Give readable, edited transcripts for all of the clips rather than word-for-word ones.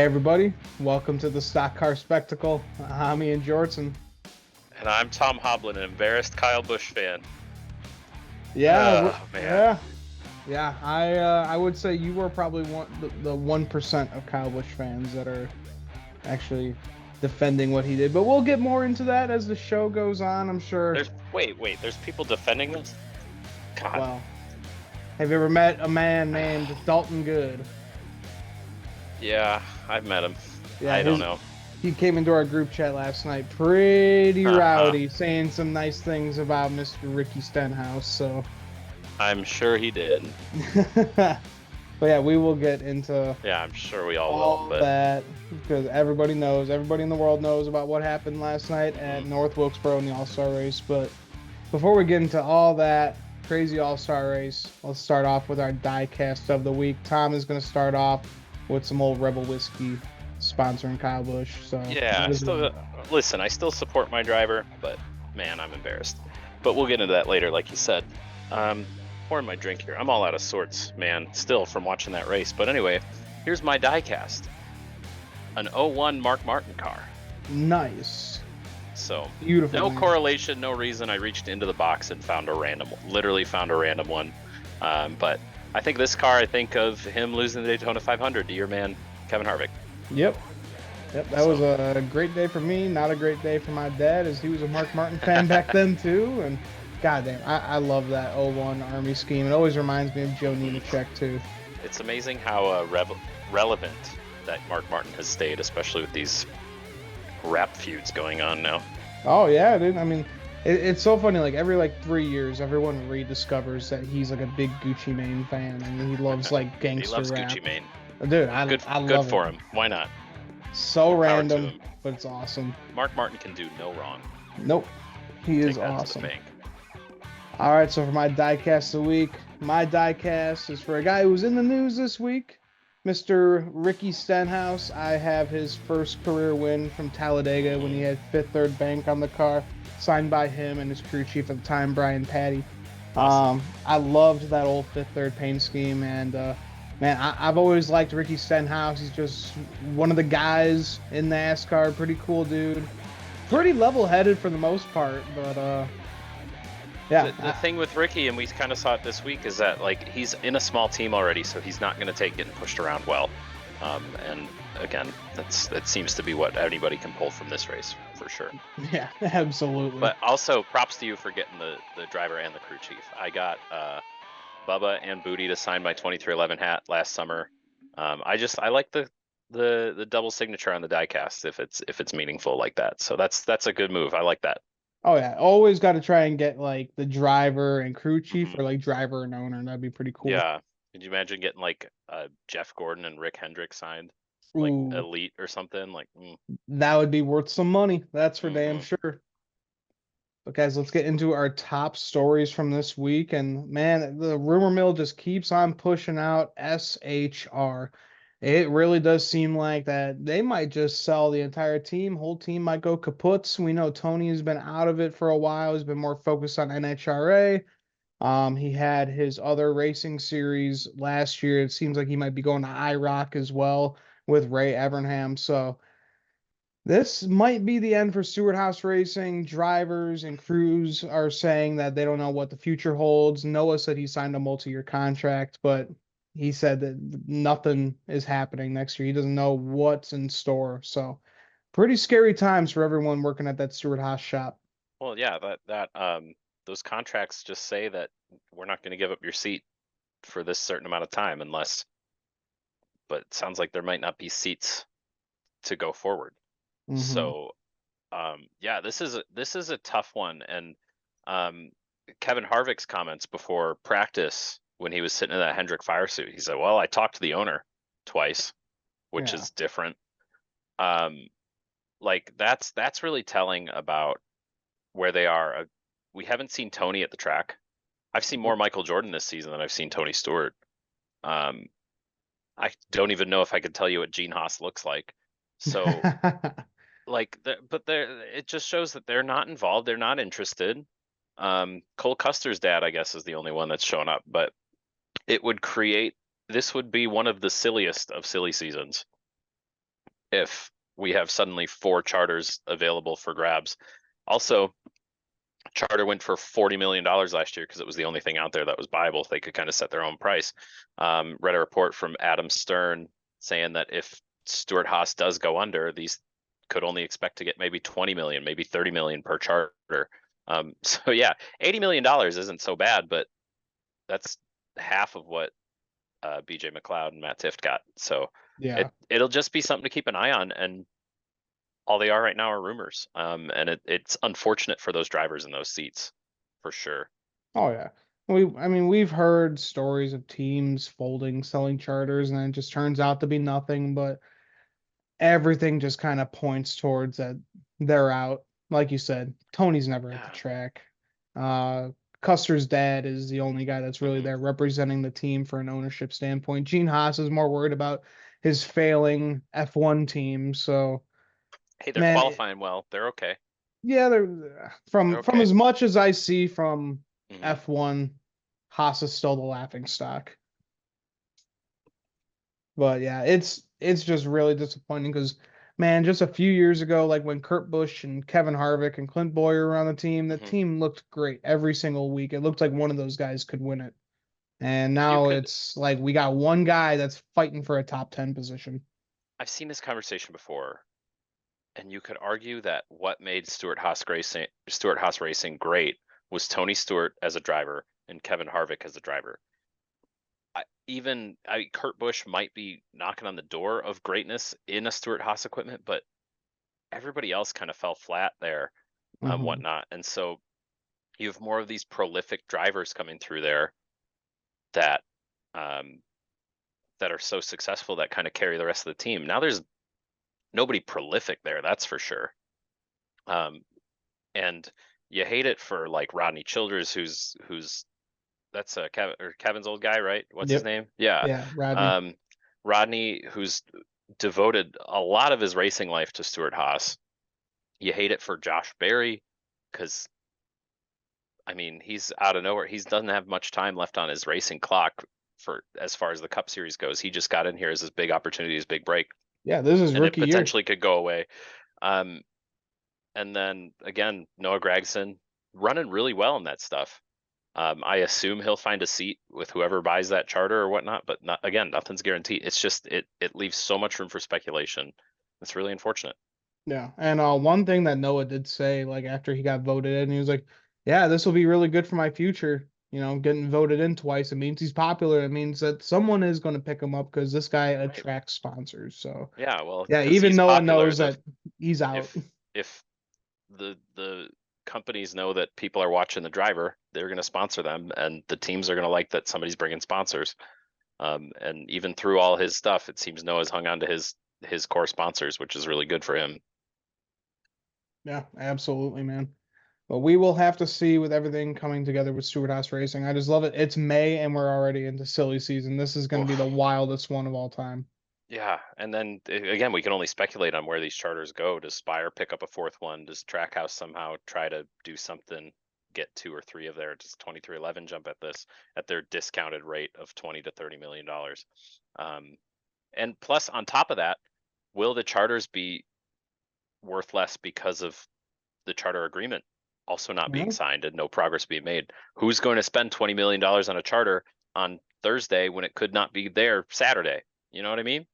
Hey everybody, welcome to the Stock Car Spectacle. I'm Ian Jortson. And I'm Tom Hoblin, an embarrassed Kyle Busch fan. Yeah, Oh man. yeah. I would say you were probably the 1% of Kyle Busch fans that are actually defending what he did. But we'll get more into that as the show goes on. I'm sure. Wait, there's people defending this? God. Well, have you ever met a man named Dalton Good? Yeah, I've met him. Yeah, I don't his know. he came into our group chat last night, pretty Uh-huh. rowdy, saying some nice things about Mr. Ricky Stenhouse. So. I'm sure he did. But yeah, we will get into Yeah, I'm sure we all will, all but that because everybody in the world knows about what happened last night at mhm. North Wilkesboro in the All-Star race. But before we get into all that crazy All-Star race, let's start off with our die cast of the week. Tom is going to start off with some old Rebel whiskey sponsoring Kyle Busch. So Yeah, what is it? listen, I still support my driver, but man, I'm embarrassed. But we'll get into that later, like you said. Pouring my drink here. I'm all out of sorts, man, still from watching that race. But anyway, here's my diecast. An '01 Mark Martin car. Nice, So beautiful no name. correlation, no reason. I reached into the box and found a random, literally found a random one. But I think this car, I think of him losing the Daytona 500 to your man, Kevin Harvick. Yep. Yep, that was So a great day for me. Not a great day for my dad, as he was a Mark Martin fan back then too. And goddamn, I love that '01 Army scheme. It always reminds me of Joe Nemechek too. it's amazing how relevant that Mark Martin has stayed, especially with these rap feuds going on now. Oh yeah, dude. I mean, it's so funny. Like every 3 years, everyone rediscovers that he's like a big Gucci Mane fan, and he loves like He gangster loves rap. Gucci Mane. Dude, Good, I good love it. for him. Why not? So More power to random, him. but it's awesome. Mark Martin can do no wrong. Nope, he is Take that to the awesome. bank. All right, so for my diecast of the week, my diecast is for a guy who was in the news this week, Mr. Ricky Stenhouse. I have his first career win from Talladega when he had Fifth Third Bank on the car, signed by him and his crew chief at the time, Brian Patty. Awesome. I loved that old Fifth Third paint scheme, and man, I've always liked Ricky Stenhouse. He's just one of the guys in NASCAR, pretty cool dude, Yeah. pretty level-headed for the most part, but yeah. The thing with Ricky, and we kind of saw it this week, is that like he's in a small team already, so he's not going to take getting pushed around well. And again, that seems to be what anybody can pull from this race for sure. Yeah, absolutely. But also, props to you for getting the driver and the crew chief. I got Bubba and Booty to sign my 2311 hat last summer. I like the double signature on the diecast if it's meaningful like that. So that's a good move. I like that. Oh yeah, always got to try and get like the driver and crew chief Hmm. or like driver and owner. That'd be pretty cool. Yeah. Could you imagine getting like Jeff Gordon and Rick Hendrick signed, like Ooh, elite or something? Like, that would be worth some money. That's for damn mm-hmm. sure. But guys, let's get into our top stories from this week. And man, the rumor mill just keeps on pushing out SHR. It really does seem like that they might just sell the entire team. Whole team might go kaputs. We know Tony has been out of it for a while. He's been more focused on NHRA. He had his other racing series last year. It seems like he might be going to IROC as well with Ray Evernham. So this might be the end for Stewart House Racing. Drivers and crews are saying that they don't know what the future holds. Noah said he signed a multi-year contract, but he said that nothing is happening next year. He doesn't know what's in store. So pretty scary times for everyone working at that Stewart Haas shop. Well, yeah, that those contracts just say that we're not going to give up your seat for this certain amount of time unless, but it sounds like there might not be seats to go forward. Hmm. So, yeah, this is a tough one. And um, Kevin Harvick's comments before practice when he was sitting in that Hendrick fire suit, he said, "Well, I talked to the owner twice, which Yeah. is different." Um, like that's really telling about where they are. We haven't seen Tony at the track. I've seen more Nope. Michael Jordan this season than I've seen Tony Stewart. Um, I don't even know if I could tell you what Gene Haas looks like. So like, but it just shows that they're not involved. They're not interested. Cole Custer's dad, I guess, is the only one that's shown up, but it would create, this would be one of the silliest of silly seasons. if we have suddenly 4 charters available for grabs. Also, charter went for $40 million last year because it was the only thing out there that was viable. They could kind of set their own price. Read a report from Adam Stern saying that if Stuart Haas does go under, these could only expect to get maybe 20 million, maybe 30 million per charter. So yeah, $80 million isn't so bad, but that's half of what BJ McLeod and Matt Tift got. So Yeah. it'll just be something to keep an eye on. And all they are right now are rumors. And it's unfortunate for those drivers in those seats, for sure. Oh yeah. I mean, we've heard stories of teams folding, selling charters, and then it just turns out to be nothing, but everything just kind of points towards that they're out. Like you said, Tony's never at the Yeah. track. Uh, Custer's dad is the only guy that's really Hmm. there representing the team for an ownership standpoint. Gene Haas is more worried about his failing F1 team. So, Hey, they're man, qualifying well. They're okay. yeah, they're They're from okay. as much as I see from Hmm. F1, Haas is still the laughing stock. But yeah, it's just really disappointing because man, just a few years ago, like when Kurt Busch and Kevin Harvick and Clint Boyer were on the team, the Hmm. team looked great every single week. It looked like one of those guys could win it. And You now could. it's like we got one guy that's fighting for a top 10 position. I've seen this conversation before, and you could argue that what made Stuart Haas Racing great was Tony Stewart as a driver and Kevin Harvick as a driver. Kurt Busch might be knocking on the door of greatness in a Stewart Haas equipment, but everybody else kind of fell flat there, Hmm. whatnot. And so you have more of these prolific drivers coming through there that um, that are so successful that kind of carry the rest of the team. Now there's nobody prolific there, that's for sure. Um, and you hate it for like Rodney Childers, who's that's Kevin's old guy, right? What's his Yep. name? Yeah. Yeah, Rodney. Um, Rodney, who's devoted a lot of his racing life to Stuart Haas. You hate it for Josh Berry because I mean he's out of nowhere. He doesn't have much time left on his racing clock for as far as the Cup Series goes. He just got in here as his big opportunity, his big break, Yeah, this is and it rookie year. potentially could go away. Um, and then again, Noah Gragson running really well in that stuff. I assume he'll find a seat with whoever buys that charter or whatnot, but not, again, nothing's guaranteed. It's just it leaves so much room for speculation. It's really unfortunate. Yeah. And one thing that Noah did say, like after he got voted in, he was like, yeah, this will be really good for my future. You know, getting voted in twice. It means he's popular. It means that someone is going to pick him up because this guy Right. attracts sponsors. So Yeah, well, yeah, because even he's Noah popular, knows the that he's out. if if the companies know that people are watching the driver, they're going to sponsor them, and the teams are going to like that somebody's bringing sponsors. And even through all his stuff, it seems Noah's hung on to his core sponsors, which is really good for him. Yeah, absolutely, man. But we will have to see with everything coming together with Stewart Haas Racing. I just love it. It's May and we're already into silly season. This is going to be the Oh, wildest one of all time. yeah, and then again, we can only speculate on where these charters go. Does Spire pick up a fourth one? Does Trackhouse somehow try to do something, get 2 or 3 of their? Does 2311 jump at this at their discounted rate of 20 to 30 million dollars? Um, and plus, on top of that, will the charters be worth less because of the charter agreement also not being Well, signed and no progress being made? Who's going to spend $20 million on a charter on Thursday when it could not be there Saturday? You know what I mean?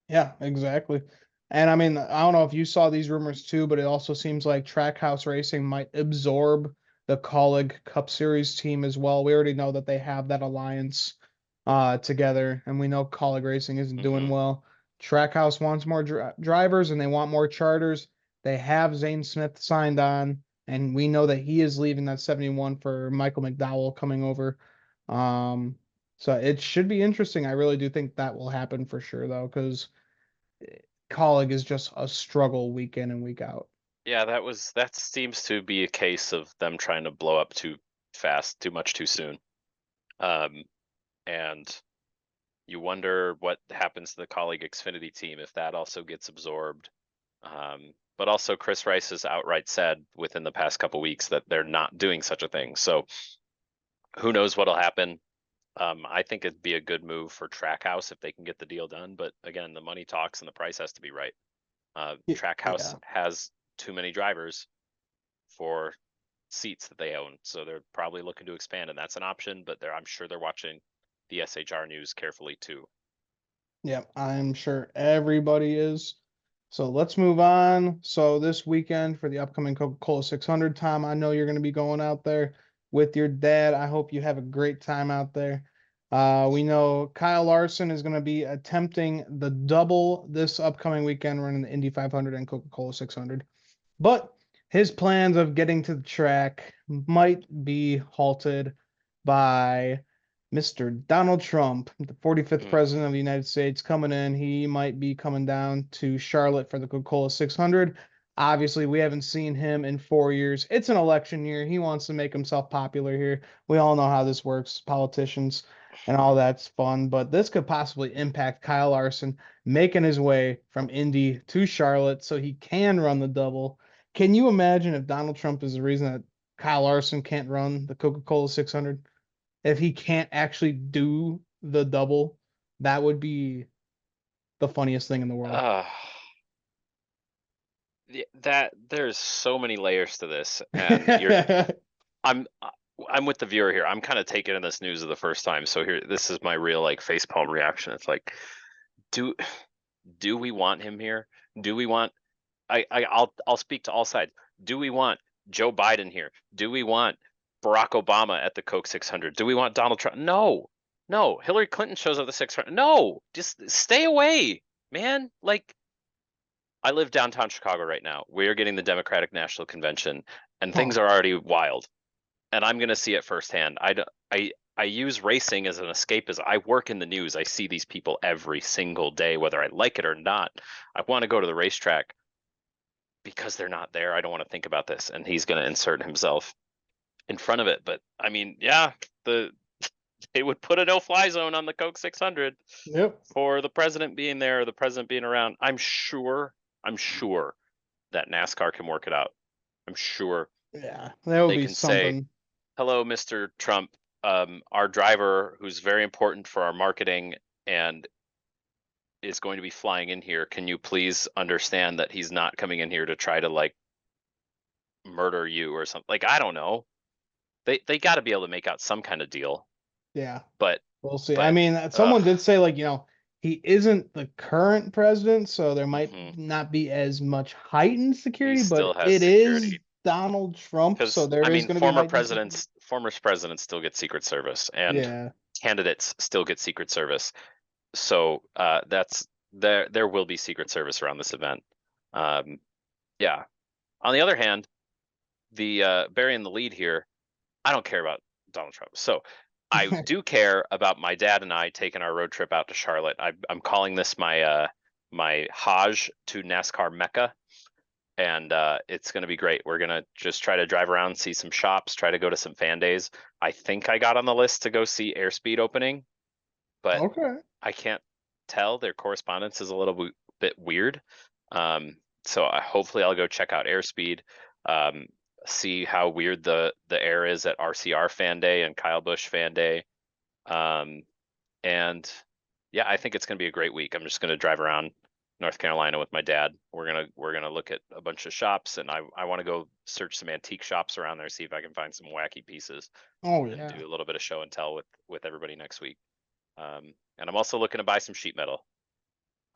yeah, exactly. And I mean, I don't know if you saw these rumors too, but it also seems like Trackhouse Racing might absorb the Kaulig Cup Series team as well. We already know that they have that alliance together, and we know Kaulig Racing isn't doing Hmm. well. Trackhouse wants more drivers and they want more charters. They have Zane Smith signed on, and we know that he is leaving that 71 for Michael McDowell coming over. Um, so it should be interesting. I really do think that will happen for sure, though, because Colleague is just a struggle week in and week out. Yeah, that seems to be a case of them trying to blow up too fast, too much too soon. Um, and you wonder what happens to the colleague Xfinity team if that also gets absorbed. But also Chris Rice has outright said within the past couple weeks that they're not doing such a thing. So who knows what'll happen? I think it'd be a good move for Trackhouse if they can get the deal done. But again, the money talks and the price has to be right. Trackhouse Yeah. has too many drivers for seats that they own, so they're probably looking to expand, and that's an option. But I'm sure they're watching the SHR news carefully too. Yeah, I'm sure everybody is. So let's move on. So this weekend for the upcoming Coca-Cola 600, Tom, I know you're going to be going out there with your dad. I hope you have a great time out there. We know Kyle Larson is going to be attempting the double this upcoming weekend running the Indy 500 and Coca-Cola 600. But his plans of getting to the track might be halted by Mr. Donald Trump, the 45th Mm. president of the United States, coming in. He might be coming down to Charlotte for the Coca-Cola 600. Obviously, we haven't seen him in 4 years. It's an election year. He wants to make himself popular here. We all know how this works, politicians and all that's fun. But this could possibly impact Kyle Larson making his way from Indy to Charlotte so he can run the double. Can you imagine if Donald Trump is the reason that Kyle Larson can't run the Coca-Cola 600? If he can't actually do the double, that would be the funniest thing in the world. Uh, that there's so many layers to this, and I'm I'm with the viewer here. I'm kind of taking in this news of the first time, so here this is my real like facepalm reaction. It's like, do do we want him here? Do we want I'll speak to all sides. Do we want Joe Biden here? Do we want Barack Obama at the Coke 600? Do we want Donald Trump? No. No. Hillary Clinton shows up at the 600. No. Just stay away, man. Like, I live downtown Chicago right now. We're getting the Democratic National Convention, and things Oh, are already wild. And I'm going to see it firsthand. I use racing as an escapism. I work in the news. I see these people every single day, whether I like it or not. I want to go to the racetrack because they're not there. I don't want to think about this. And he's going to insert himself in front of it. But I mean, yeah, they would put a no-fly zone on the Coke 600 yep. for the president being there or the president being around. I'm sure that NASCAR can work it out. I'm sure Yeah, that would they be can say, something. "Hello, Mr. Trump. Our driver, who's very important for our marketing and is going to be flying in here. Can you please understand that he's not coming in here to try to like murder you or something?" Like, I don't know. They got to be able to make out some kind of deal. Yeah, But we'll see. I but mean, someone did say, like, he isn't the current president, so there might mhm. not be as much heightened He security, still but has it is security Donald Trump, so because there I is mean, going to be heightened security. former presidents still get Secret Service, and Yeah. candidates still get Secret Service. So that's there will be Secret Service around this event. Um, yeah. On the other hand, the burying the lead here, I don't care about Donald Trump. So I do care about my dad and I taking our road trip out to Charlotte. I'm calling this my Hajj to NASCAR Mecca, and it's going to be great. We're going to just try to drive around, see some shops, try to go to some fan days. I think I got on the list to go see Airspeed opening, but Okay. I can't tell. Their correspondence is a little bit weird. Um, so hopefully I'll go check out Airspeed, um, see how weird the air is at RCR Fan Day and Kyle Busch Fan Day. Um, and yeah, I think it's going to be a great week. I'm just going to drive around North Carolina with my dad. We're gonna look at a bunch of shops, and I want to go search some antique shops around there, see if I can find some wacky pieces, Oh, and yeah. do a little bit of show and tell with everybody next week. And I'm also looking to buy some sheet metal.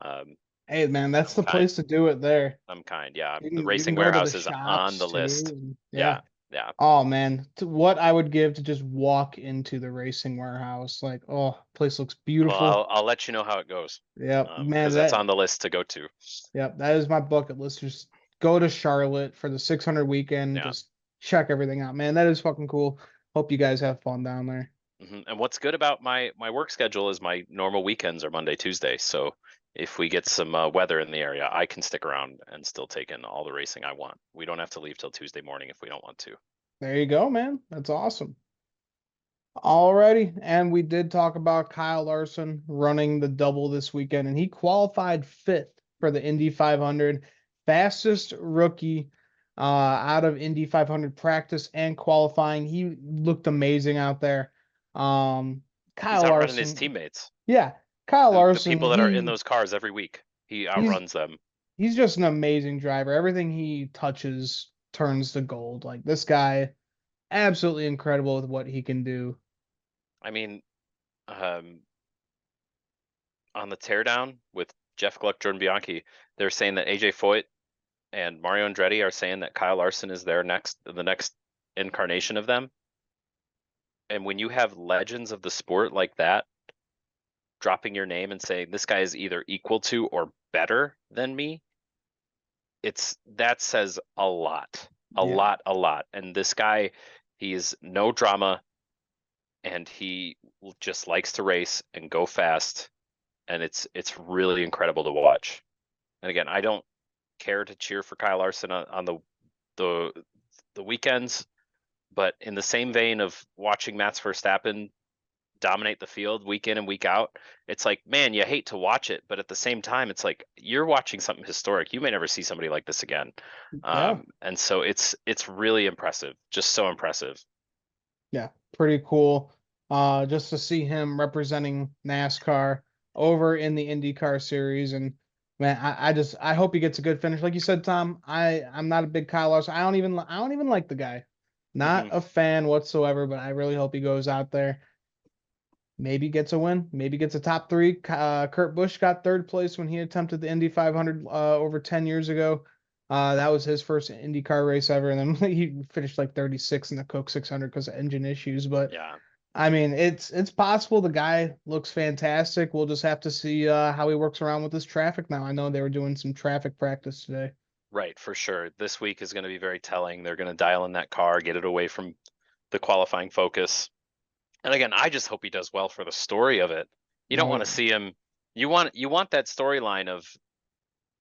Um, Hey, man, that's some the kind, place to do it there. some kind. Yeah, You the can racing go to the warehouse is on shops the too. list. And Yeah, yeah. yeah. Oh man, what I would give to just walk into the racing warehouse. Like, oh, place looks Well, beautiful. I'll let you know how it goes. Yep, man, Because that's on the list to go to. yep, that is my bucket list. Just go to Charlotte for the 600 weekend. Yeah. Just check everything out, man. That is fucking cool. Hope you guys have fun down there. And what's good about my work schedule is my normal weekends are Monday, Tuesday. So if we get some weather in the area, I can stick around and still take in all the racing I want. We don't have to leave till Tuesday morning if we don't want to. There you go, man. That's awesome. Alrighty, and we did talk about Kyle Larson running the double this weekend, and he qualified fifth for the Indy 500, fastest rookie out of Indy 500 practice and qualifying. He looked amazing out there. Kyle He's outrunning his Larson, teammates, yeah, Kyle the Larson, people that are in those cars every week. He he's outruns them. he's just an amazing driver. Everything he touches turns to gold. Like this guy, absolutely incredible with what he can do. I mean, um, on the teardown with Jeff Gluck, Jordan Bianchi, they're saying that AJ Foyt and Mario Andretti are saying that Kyle Larson is the next incarnation of them. And when you have legends of the sport like that dropping your name and saying this guy is either equal to or better than me, that says a lot, a Yeah, lot, a lot. And this guy, he's no drama, and he just likes to race and go fast, and it's really incredible to watch. And again, I don't care to cheer for Kyle Larson on the the weekends, but in the same vein of watching Max Verstappen dominate the field week in and week out, it's like, man, you hate to watch it, but at the same time, it's like you're watching something historic. You may never see somebody like this again. yeah. And so it's really impressive, just so impressive. Yeah, pretty cool. Just to see him representing NASCAR over in the IndyCar series, and man, I hope he gets a good finish. Like you said, Tom, I'm not a big Kyle Larson. I don't even like the guy. Not Hmm. a fan whatsoever, but I really hope he goes out there. Maybe gets a win. Maybe gets a top three. Kurt Busch got third place when he attempted the Indy 500 over 10 years ago. That was his first IndyCar race ever, and then he finished like 36 in the Coke 600 because of engine issues. But Yeah, I mean, it's possible. The guy looks fantastic. We'll just have to see how he works around with this traffic now. I know they were doing some traffic practice today. right, for sure. This week is going to be very telling. They're going to dial in that car, get it away from the qualifying focus. And again, I just hope he does well for the story of it. You don't Oh want to yeah. see him. You want that storyline of,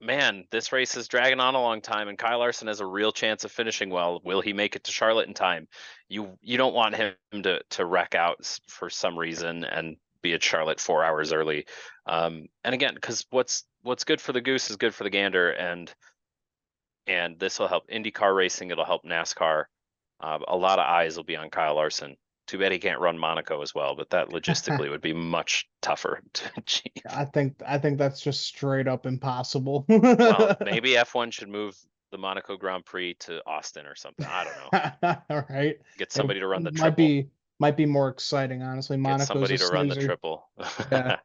man, this race is dragging on a long time, and Kyle Larson has a real chance of finishing well. Will he make it to Charlotte in time? You don't want him to wreck out for some reason and be at Charlotte 4 hours early. And again, because what's good for the goose is good for the gander, and this will help IndyCar racing. It'll help NASCAR. A lot of eyes will be on Kyle Larson. Too bad he can't run Monaco as well, but that logistically would be much tougher to achieve. I think that's just straight up impossible. Well, maybe F1 should move the Monaco Grand Prix to Austin or something. I don't know. All right. Get It somebody to run the might triple. be more exciting, honestly. Get Monaco's a somebody to run the snoozer. triple. Yeah.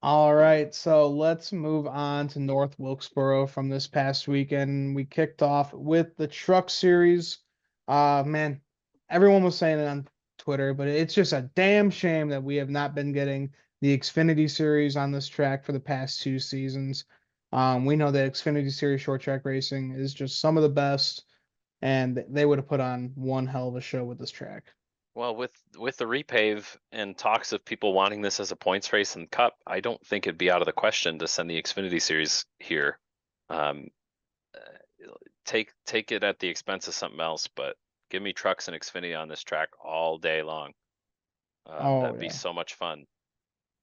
All right, so let's move on to North Wilkesboro from this past weekend. We kicked off with the Truck Series. Man, everyone was saying it on Twitter, but it's just a damn shame that we have not been getting the Xfinity Series on this track for the past 2 seasons. We know that Xfinity Series short track racing is just some of the best, and they would have put on one hell of a show with this track. Well, with the repave and talks of people wanting this as a points race and cup, I don't think it'd be out of the question to send the Xfinity Series here. Um, take it at the expense of something else, but give me trucks and Xfinity on this track all day long. Oh That'd be yeah. so much fun.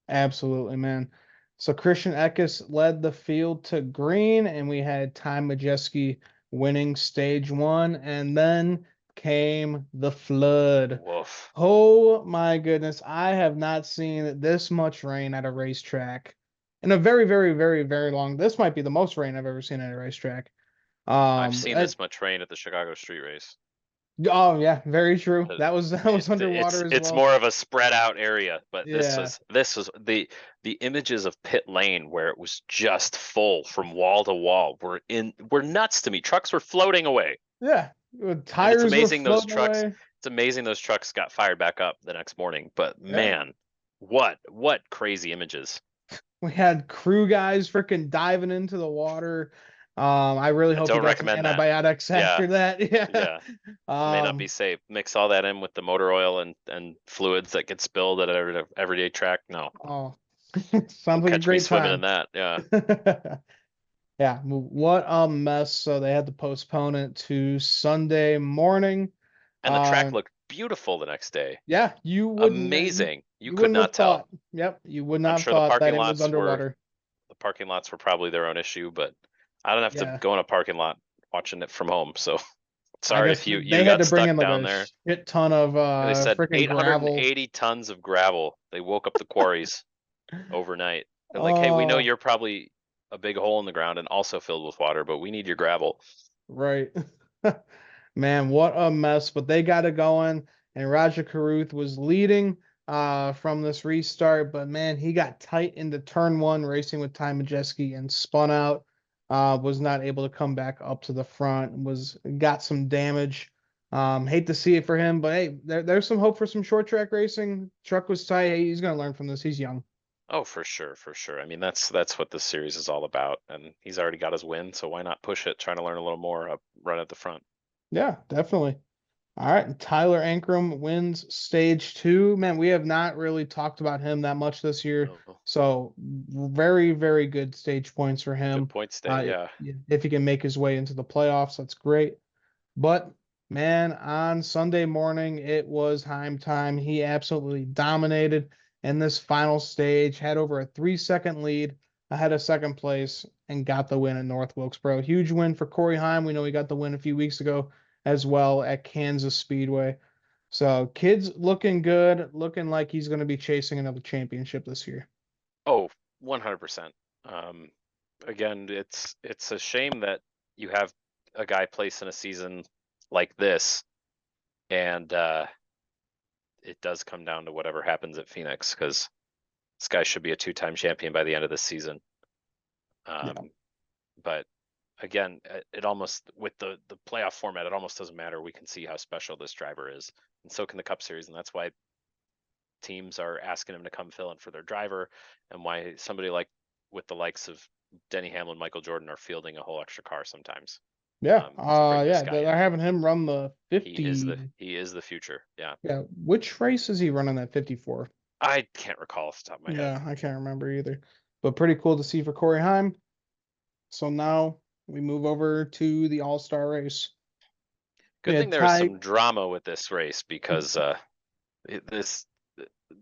Absolutely, man. So Christian Eckes led the field to green, and we had Ty Majeski winning stage one, and then came the flood. Woof. Oh my goodness, I have not seen this much rain at a racetrack in a very, very, very, very long. This might be the most rain I've ever seen at a racetrack. I've Um, seen uh, this much rain at the Chicago street race. oh yeah, very true. Uh, That was underwater as it's well. more of a spread out area, but Yeah, this was the images of pit lane where it was just full from wall to wall were nuts to me. Trucks were floating away. yeah. And Tires were floating away. it's amazing those trucks got fired back up the next morning. But Yeah. man, what crazy images. We had crew guys freaking diving into the water. I really I hope he don't got some recommend that. antibiotics Yeah, after that. Yeah. yeah. May not be Um, safe. Mix all that in with the motor oil and fluids that get spilled at an everyday track. No, oh, don't sounds like a catch me great swimming in time. that. Yeah. Yeah, what a mess. So they had to postpone it to Sunday morning. And the track Uh, looked beautiful the next day. yeah, Amazing. You you could wouldn't not have tell. thought. Yep, you would I'm not have sure the thought that parking it was lots were underwater. the parking lots were probably their own issue, but I don't have to Yeah. go in a parking lot watching it from home, so I Sorry guess if you they had got to bring stuck in like down a there. shit ton of They said freaking gravel. 880 tons of gravel. They woke up the quarries overnight. They're like, hey, we know Oh, you're probably a big hole in the ground and also filled with water, but we need your gravel. right. Man, what a mess. But they got it going, and Raja Karuth was leading from this restart. But man, he got tight into turn one, racing with Ty Majeski and spun out. Was not able to come back up to the front. Was got some damage. Hate to see it for him, but hey, there's some hope for some short track racing. Truck was tight. Hey, he's gonna learn from this. He's young. Oh, for sure, for sure. I mean, that's what this series is all about, and he's already got his win, so why not push it, trying to learn a little more up right at the front. Yeah, definitely. All right, Tyler Ankrum wins stage two. Man, we have not really talked about him that much this year. Oh, So very, very good stage points for good him. points day, yeah. If he can make his way into the playoffs, that's great. But man, on Sunday morning, it was Heim time. He absolutely dominated in this final stage, had over a 3 second lead ahead of second place, and got the win at North Wilkesboro. Huge win for Corey Heim. We know he got the win a few weeks ago as well at Kansas Speedway. So, kid's looking good, looking like he's going to be chasing another championship this year. Oh, 100%. Um, Again, it's a shame that you have a guy place in a season like this, and it does come down to whatever happens at Phoenix, because this guy should be a two-time champion by the end of this season. Yeah. Um, but again, it almost with the playoff format, it almost doesn't matter. We can see how special this driver is, and so can the Cup Series, and that's why teams are asking him to come fill in for their driver, and why somebody like with the likes of Denny Hamlin, Michael Jordan are fielding a whole extra car sometimes Yeah. to bring this Yeah, guy they're in. having him run the He is the 50. he is the future. Yeah, Yeah. Which race is he running that 54? I can't recall off the top of my head. Yeah, I can't remember either. But pretty cool to see for Corey Heim. So now we move over to the All-Star race. We Good thing had there was Ty. some drama with this race, because this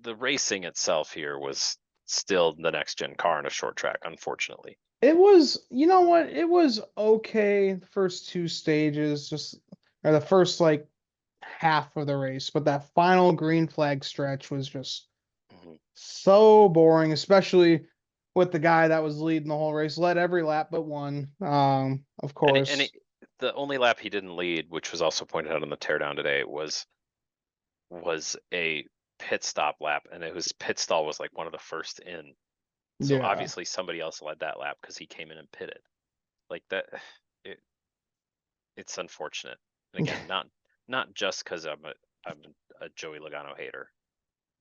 the racing itself here was still the next gen car in a short track, unfortunately. It was, you know what? It was okay the first two stages, just or the first like half of the race, but that final green flag stretch was just Mhm. so boring, especially with the guy that was leading the whole race, led every lap but one. Of And course. the only lap he didn't lead, which was also pointed out on the teardown today, was a pit stop lap, and it was pit stall was like one of the first in. So Yeah. obviously somebody else led that lap because he came in and pitted. Like that, it, it's unfortunate. And again, not just because I'm a Joey Logano hater,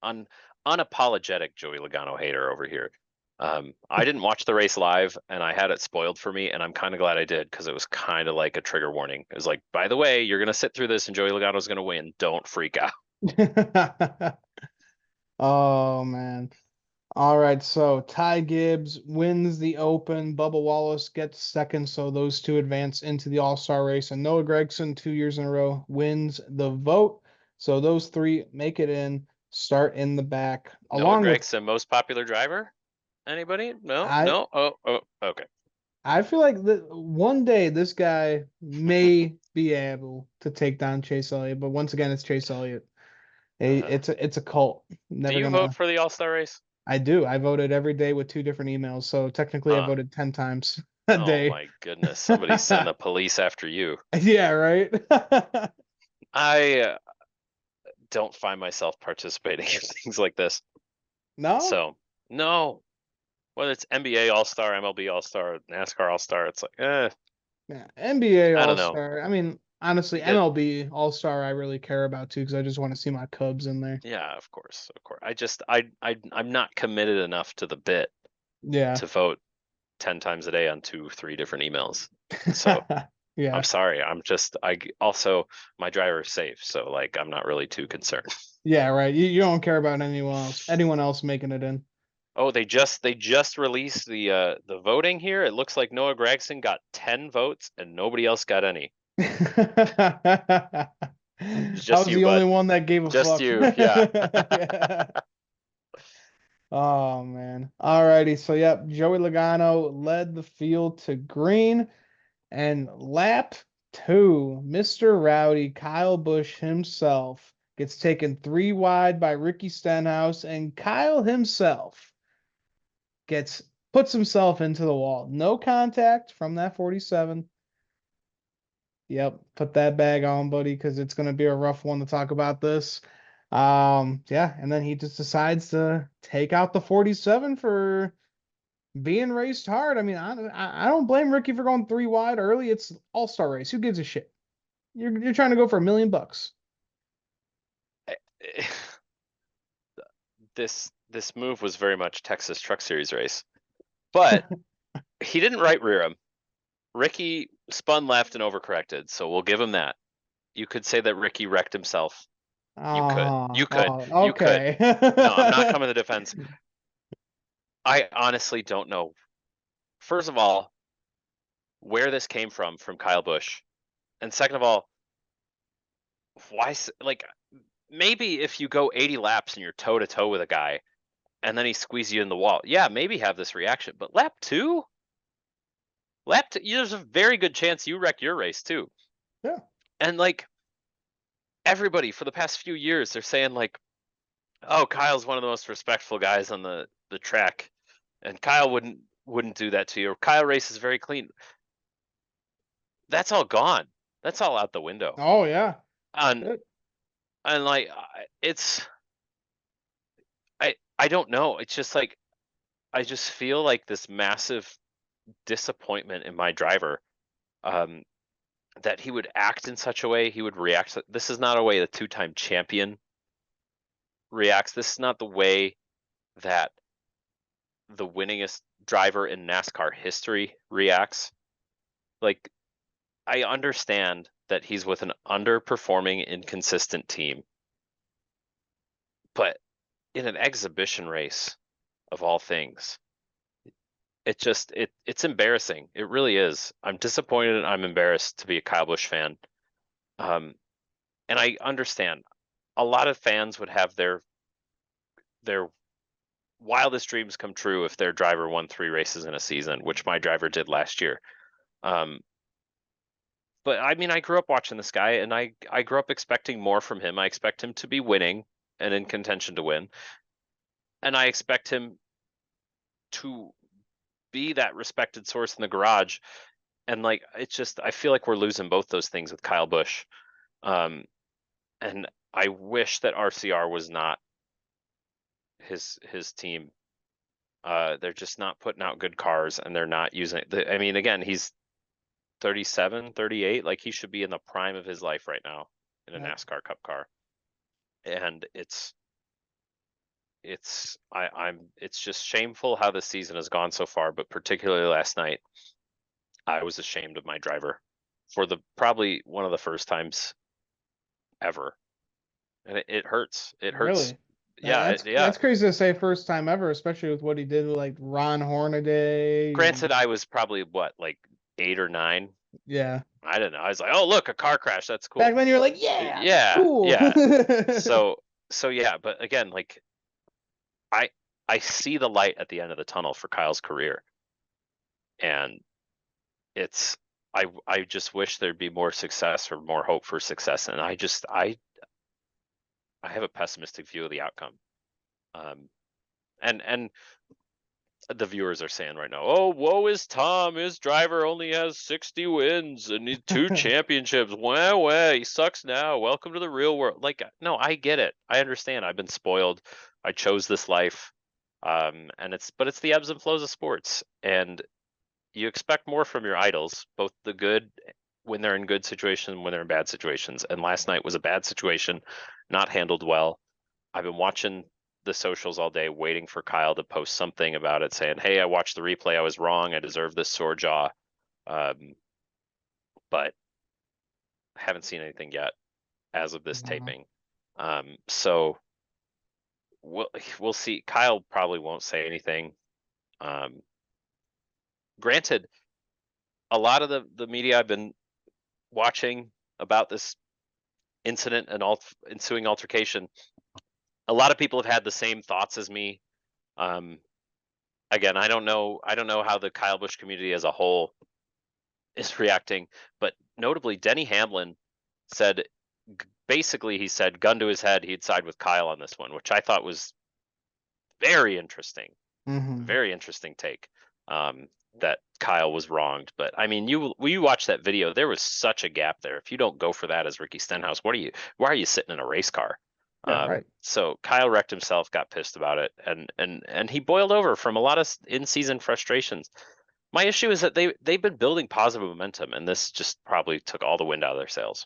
un unapologetic Joey Logano hater over here. I didn't watch the race live, and I had it spoiled for me, and I'm kind of glad I did, because it was kind of like a trigger warning. It was like, by the way, you're gonna sit through this, and Joey Logano's gonna win. Don't freak out. Oh man. All right, so Ty Gibbs wins the Open. Bubba Wallace gets second, so those two advance into the All-Star race. And Noah Gragson, 2 years in a row, wins the vote. So those three make it in, start in the back, Noah along with Gragson, most popular driver? Anybody? No, I. no. Oh, okay. I feel like one day this guy may be able to take down Chase Elliott, but once again, it's Chase Elliott. Uh, It's a cult. do Never you vote gonna. for the All Star race? I do. I voted every day with two different emails, so technically I Uh, voted 10 times a oh day. my goodness! Somebody send the police after you. Yeah, right. I don't find myself participating in things like this. No? So no, whether it's NBA All Star, MLB All Star, NASCAR All Star, it's like, Yeah. NBA I don't know. All-Star. I mean, honestly, You get, MLB All-Star I really care about too because I just want to see my Cubs in there. yeah, of course, of course. I'm not committed enough to the bit Yeah. to vote 10 times a day on 2, 3 different emails. So I'm Yeah. sorry. I also, my driver is safe, so like I'm not really too concerned. Yeah, right. You don't care about anyone else making it in. Oh, they just released the voting here. It looks like Noah Gragson got 10 votes and nobody else got any. I It's just was you, the only bud. one that gave a Just fuck. you. Yeah. Yeah. Oh man. Alrighty. So yep, Joey Logano led the field to green and lap 2, Mr. Rowdy, Kyle Busch himself gets taken 3 wide by Ricky Stenhouse, and Kyle himself gets puts himself into the wall. No contact from that 47. Yep, put that bag on, buddy, because it's going to be a rough one to talk about this. Yeah, and then he just decides to take out the 47 for being raced hard. I mean, I don't blame Ricky for going 3 wide early. It's all-star race. Who gives a shit? You're trying to go for $1 million. This move was very much Texas Truck Series race, but he didn't right rear him. Ricky spun left and overcorrected, so we'll give him that. You could say that Ricky wrecked himself. You could. Oh, You could. You could. okay. No, I'm not coming to defense. I honestly don't know. First of all, where this came from Kyle Busch. And second of all, why like maybe if you go 80 laps and you're toe to toe with a guy and then he squeezes you in the wall, yeah, maybe have this reaction. But lap two, there's a very good chance you wreck your race too. Yeah. And like everybody for the past few years, they're saying like, oh, Kyle's one of the most respectful guys on the track, and Kyle wouldn't do that to you. Or Kyle races very clean. That's all gone. That's all out the window. Oh yeah. And Good. and like it's I don't know. It's just like I just feel like this massive disappointment in my driver. That he would act in such a way, he would react. This is not a way the two-time champion reacts. This is not the way that the winningest driver in NASCAR history reacts. Like, I understand that he's with an underperforming, inconsistent team, but in an exhibition race of all things, it's embarrassing. It really is. I'm disappointed and I'm embarrassed to be a Kyle Busch fan. And I understand a lot of fans would have their wildest dreams come true if their driver won 3 races in a season, which my driver did last year. But I mean, I grew up watching this guy, and I grew up expecting more from him. I expect him to be winning and in contention to win, and I expect him to be that respected source in the garage. And like, it's just I feel like we're losing both those things with Kyle Busch. And I wish that RCR was not his team. They're just not putting out good cars, and they're not using I mean, again, he's 37, 38. Like, he should be in the prime of his life right now in a Yep. NASCAR Cup car. And it's just shameful how the season has gone so far, but particularly last night, I was ashamed of my driver for probably one of the first times ever. And it hurts. It hurts. Really. Yeah, yeah. That's crazy to say first time ever, especially with what he did with like Ron Hornaday and Granted, I was probably what, like 8 or 9. yeah. I don't know. I was like, oh, look, a car crash. That's Back cool. then you were like, yeah, Yeah, cool. yeah. So yeah, but again, like I I see the light at the end of the tunnel for Kyle's career. And it's I just wish there'd be more success or more hope for success. And I have a pessimistic view of the outcome. And the viewers are saying right now, oh, woe is Tom. His driver only has 60 wins and 2 championships. Wah, he sucks now. Welcome to the real world. Like, no, I get it. I understand. I've been spoiled. I chose this life. And it's the ebbs and flows of sports. And you expect more from your idols, both the good when they're in good situations, when they're in bad situations. And last night was a bad situation, not handled well. I've been watching the socials all day, waiting for Kyle to post something about it, saying, "Hey, I watched the replay. I was wrong. I deserve this sore jaw." But I haven't seen anything yet as of this Uh-huh. taping. So we'll see. Kyle probably won't say anything. Granted, a lot of the media I've been watching about this incident and ensuing altercation, a lot of people have had the same thoughts as me. Again, I don't know how the Kyle Busch community as a whole is reacting, but notably, Denny Hamlin said, basically, he said, gun to his head, he'd side with Kyle on this one, which I thought was very interesting. Hmm. Very interesting take. That Kyle was wronged, but I mean, you watch that video, there was such a gap there. If you don't go for that as Ricky Stenhouse, why are you sitting in a race car? Yeah, right. So Kyle wrecked himself, got pissed about it, and he boiled over from a lot of in-season frustrations. My issue is that they've been building positive momentum, and this just probably took all the wind out of their sails.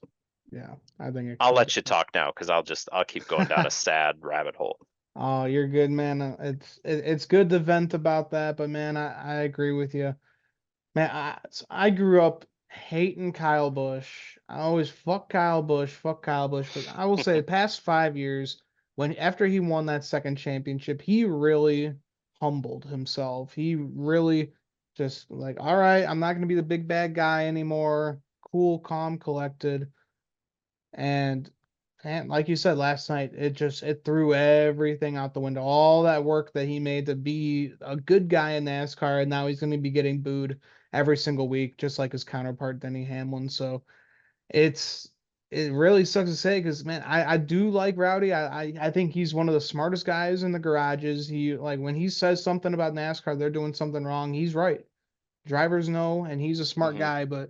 Yeah, I think I'll it let you talk now because I'll keep going down a does. sad rabbit hole. Oh, you're good, man. It's good to vent about that, but man, I agree with you. Man, I grew up hating Kyle Busch. I always fuck Kyle Busch. But I will say, the past 5 years, when after he won that second championship, he really humbled himself. He really just like, all right, I'm not gonna be the big bad guy anymore. Cool, calm, collected. And like you said last night, it threw everything out the window. All that work that he made to be a good guy in NASCAR, and now he's going to be getting booed every single week, just like his counterpart Denny Hamlin. So it's it really sucks to say because man, I do like Rowdy. I think he's one of the smartest guys in the garages. He like when he says something about NASCAR, they're doing something wrong. He's right. Drivers know, and he's a smart Hmm. guy, but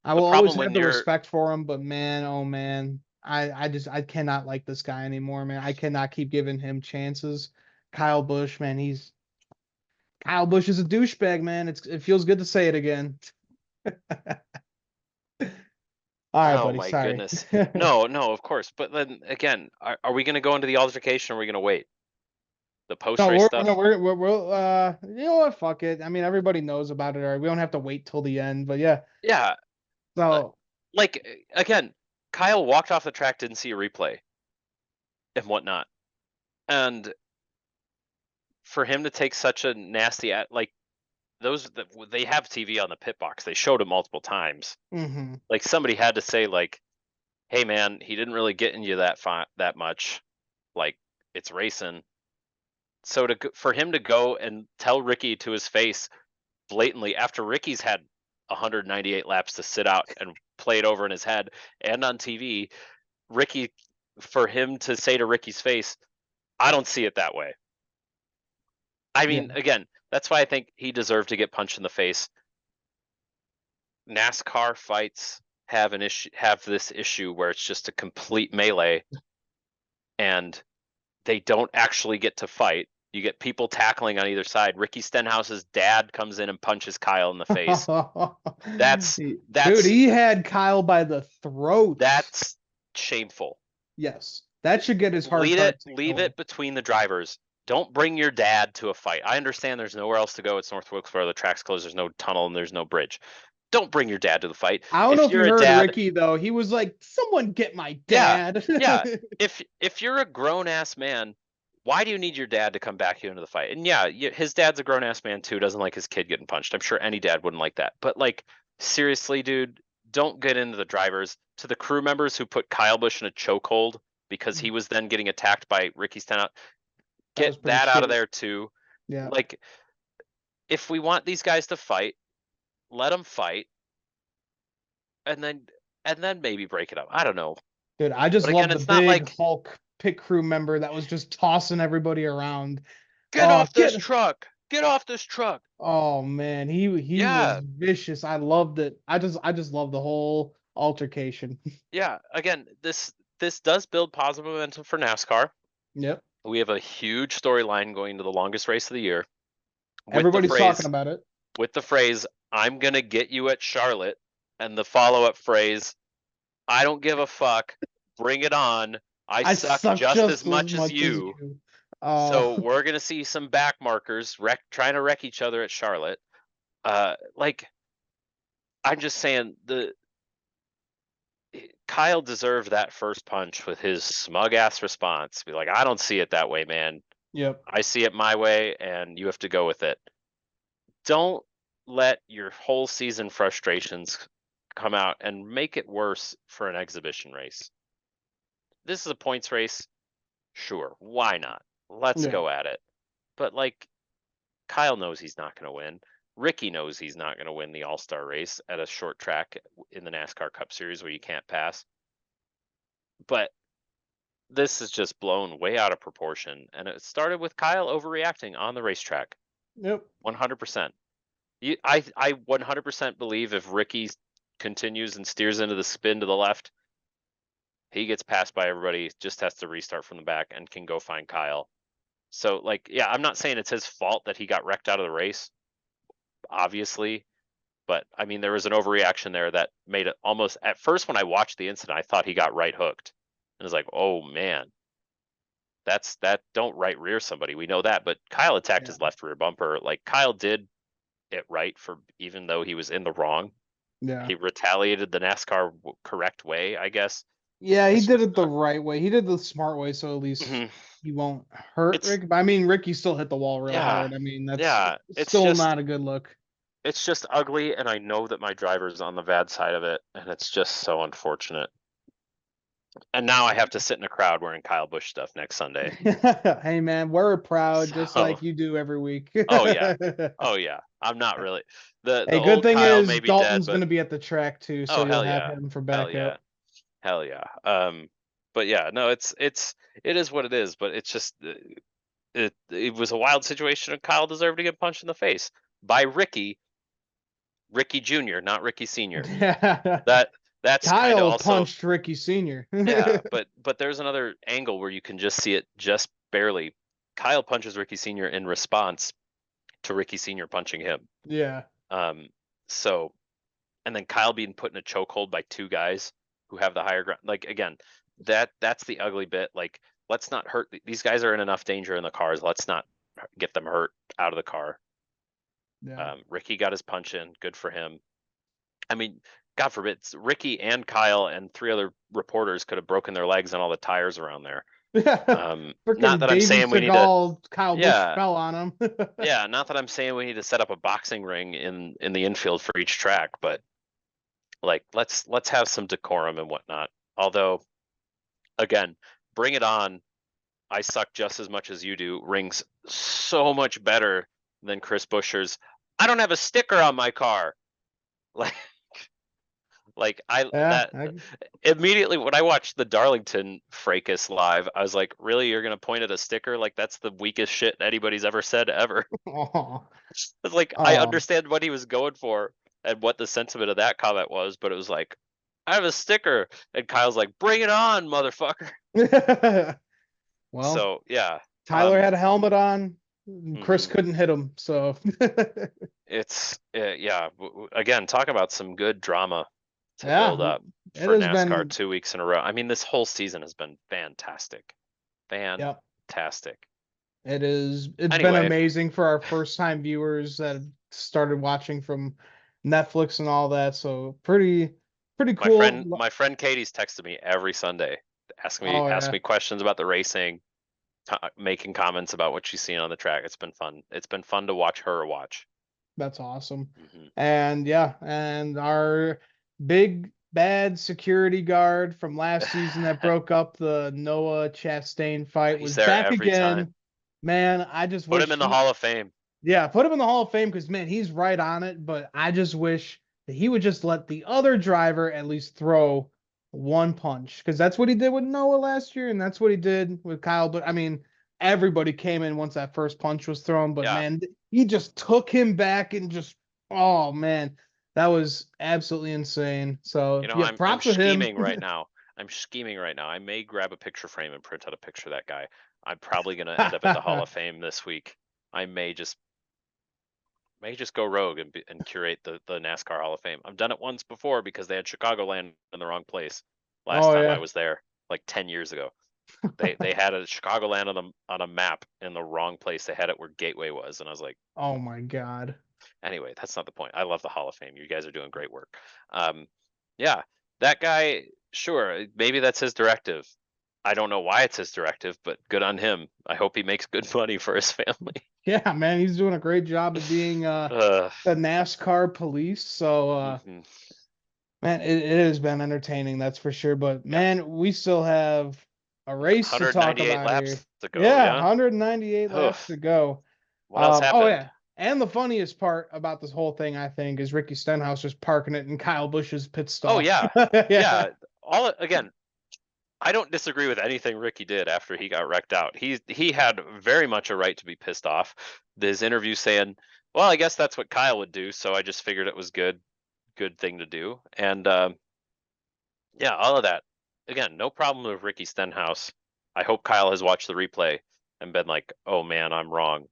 I The will always problem have when the you're respect for him, but man, oh man, I cannot like this guy anymore, man. I cannot keep giving him chances. Kyle Busch, man, he's Kyle Busch is a douchebag, man. It feels good to say it again. All right, Oh buddy. my Sorry. goodness. No, no, of course. But then again, are we going to go into the altercation or are we going to wait? The post No, race stuff? we're you know what? Fuck it. I mean, everybody knows about it already. We don't have to wait till the end, but yeah. Yeah. uh, So, Like, again, Kyle walked off the track, didn't see a replay and whatnot. And for him to take such a nasty, like, they have TV on the pit box. They showed it multiple times. hmm. Like, somebody had to say, like, hey, man, he didn't really get in you that much. Like, it's racing. So for him to go and tell Ricky to his face blatantly after Ricky's had 198 laps to sit out and play it over in his head and on TV, Ricky, for him to say to Ricky's face, I don't see it that way. I Yeah. mean, again, that's why I think he deserved to get punched in the face. NASCAR fights have this issue where it's just a complete melee and they don't actually get to fight. You get people tackling on either side. Ricky Stenhouse's dad comes in and punches Kyle in the face. That's Dude, that's he had Kyle by the throat. that's shameful. Yes. That should get his hard card Leave signal. it between the drivers. Don't bring your dad to a fight. I understand there's nowhere else to go. It's North Wilkesboro. The track's closed. There's no tunnel and there's no bridge. Don't bring your dad to the fight. I don't know If if you you're a heard dad, Ricky though. He was like, "Someone get my yeah, dad." yeah. If you're a grown ass man, why do you need your dad to come back you into the fight? And yeah, his dad's a grown ass man too. Doesn't like his kid getting punched. I'm sure any dad wouldn't like that. But like, seriously, dude, don't get into the drivers. To the crew members who put Kyle Busch in a chokehold because he was then getting attacked by Ricky Stenhouse, That get was pretty that out of shitty. there too. Yeah. Like, if we want these guys to fight, let them fight, and then maybe break it up. I don't know. Dude, I just But again, love the it's not big like Hulk pit crew member that was just tossing everybody around. get Oh, off this truck, get off this truck. oh man, he was Yeah, vicious. I loved it. I just love the whole altercation. yeah. Again, this does build positive momentum for NASCAR. Yep. We have a huge storyline going to the longest race of the year with the Everybody's talking phrase about it. with the phrase I'm gonna get you at Charlotte, and the follow-up phrase I don't give a fuck, bring it on. I I suck suck just as just as much as much as you. you. So Oh, we're gonna see some back markers trying to wreck each other at Charlotte. Like, I'm just saying, the Kyle deserved that first punch with his smug ass response. Be like, I don't see it that way, man. yep. I see it my way, and you have to go with it. Don't let your whole season frustrations come out and make it worse for an exhibition race. This is a points race. Sure, why not? Let's Yeah. go at it. But like, Kyle knows he's not going to win. Ricky knows he's not going to win the All-Star race at a short track in the NASCAR Cup Series where you can't pass. But this is just blown way out of proportion, and it started with Kyle overreacting on the racetrack. Yep. 100%. I 100% believe if Ricky continues and steers into the spin to the left, he gets passed by everybody, just has to restart from the back and can go find Kyle. So, like, yeah, I'm not saying it's his fault that he got wrecked out of the race, obviously, but I mean, there was an overreaction there that made it almost, at first when I watched the incident, I thought he got right hooked. And it's like, oh man, that don't right rear somebody. We know that, but Kyle attacked Yeah. his left rear bumper. Like, Kyle did it right for, even though he was in the wrong. Yeah. He retaliated the NASCAR correct way, I guess. Yeah, he It's did just it the right way. He did the smart way, so at least Mhm. he won't hurt It's Rick. But I mean, Ricky still hit the wall real yeah, hard. I mean, that's yeah. still not a good look. It's just ugly, and I know that my driver's on the bad side of it, and it's just so unfortunate. And now I have to sit in a crowd wearing Kyle Busch stuff next Sunday. Hey man, we're proud just So, like you do every week. oh yeah, oh yeah. I'm not really the Hey, good old thing Kyle may is be dead, Dalton's but going to be at the track too, so oh you'll hell have yeah, him for hell yeah, backup. hell yeah. But yeah, no, it is what it is. But it's just it was a wild situation, and Kyle deserved to get punched in the face by Ricky Jr., not Ricky Sr. That that's kind of Kyle also, punched Ricky Sr. yeah, but there's another angle where you can just see it just barely. Kyle punches Ricky Sr. in response to Ricky Sr. punching him. Yeah. Um, so, and then Kyle being put in a chokehold by two guys who have the higher ground. Like, again, that's the ugly bit. Like, let's not hurt these guys are in enough danger in the cars. Let's not get them hurt out of the car. Yeah. Ricky got his punch in. Good for him. I mean, God forbid, Ricky and Kyle and three other reporters could have broken their legs on all the tires around there. Not Freaking that I'm Davey saying we need to, Seagal, Kyle Busch yeah, fell on him. yeah. Not that I'm saying we need to set up a boxing ring in the infield for each track, but like let's have some decorum and whatnot. Although, again, bring it on. I suck just as much as you do. Rings so much better than Chris Buescher's. I don't have a sticker on my car. Like like I Yeah. that immediately when I watched the Darlington fracas live, I was like, really, you're gonna point at a sticker? Like, that's the weakest shit anybody's ever said ever. Oh, It's like, I oh. understand what he was going for and what the sentiment of that comment was, but it was like, I have a sticker, and Kyle's like, bring it on, motherfucker. Well, So yeah, Tyler had a helmet on. Chris mhm. couldn't hit him, so It's yeah. Again, talk about some good drama to yeah, build up it for has NASCAR been. 2 weeks in a row. I mean, this whole season has been fantastic, Yep. fantastic. It is. It's been Anyway, amazing for our first time viewers that started watching from Netflix and all that. So pretty cool. my friend Katie's texted me every Sunday, Oh ask yeah, me questions about the racing, making comments about what she's seen on the track. It's been fun. It's been fun to watch her watch. that's awesome. Hmm. And yeah, and our big bad security guard from last season that broke up the Noah Chastain fight He's was there back every time. again. Man, I just Put him wish in the Hall of Fame. yeah, put him in the Hall of Fame because man, he's right on it. But I just wish that he would just let the other driver at least throw one punch because that's what he did with Noah last year, and that's what he did with Kyle. But I mean, everybody came in once that first punch was thrown. But Yeah, man, he just took him back and just oh man, that was absolutely insane. So you know, yeah, I'm props to him. scheming right now. I'm scheming right now. I may grab a picture frame and print out a picture of that guy. I'm probably gonna end up at the Hall of Fame this week. I may just go rogue and curate the NASCAR Hall of Fame. I've done it once before because they had Chicagoland in the wrong place last Oh time I yeah, was there, like 10 years ago. They had a Chicagoland on a map in the wrong place. They had it where Gateway was, and I was like, oh my God. anyway, that's not the point. I love the Hall of Fame. You guys are doing great work. Yeah, that guy, sure, maybe that's his directive. I don't know why it's his directive, but good on him. I hope he makes good money for his family. Yeah, man, he's doing a great job of being uh, the NASCAR police. So mhm. man, it has been entertaining, that's for sure. But Yeah, man, we still have a race to talk 198 about here. laps to go. Yeah, Yeah. 198 laps Oof. to go. What else Oh happened? yeah, And the funniest part about this whole thing, I think, is Ricky Stenhouse just parking it in Kyle Busch's pit Oh stall. yeah, Yeah. yeah. Again, I don't disagree with anything Ricky did after he got wrecked out. He had very much a right to be pissed off. His interview saying, "Well, I guess that's what Kyle would do, so I just figured it was good thing to do." And yeah, all of that. Again, no problem with Ricky Stenhouse. I hope Kyle has watched the replay and been like, "Oh man, I'm wrong."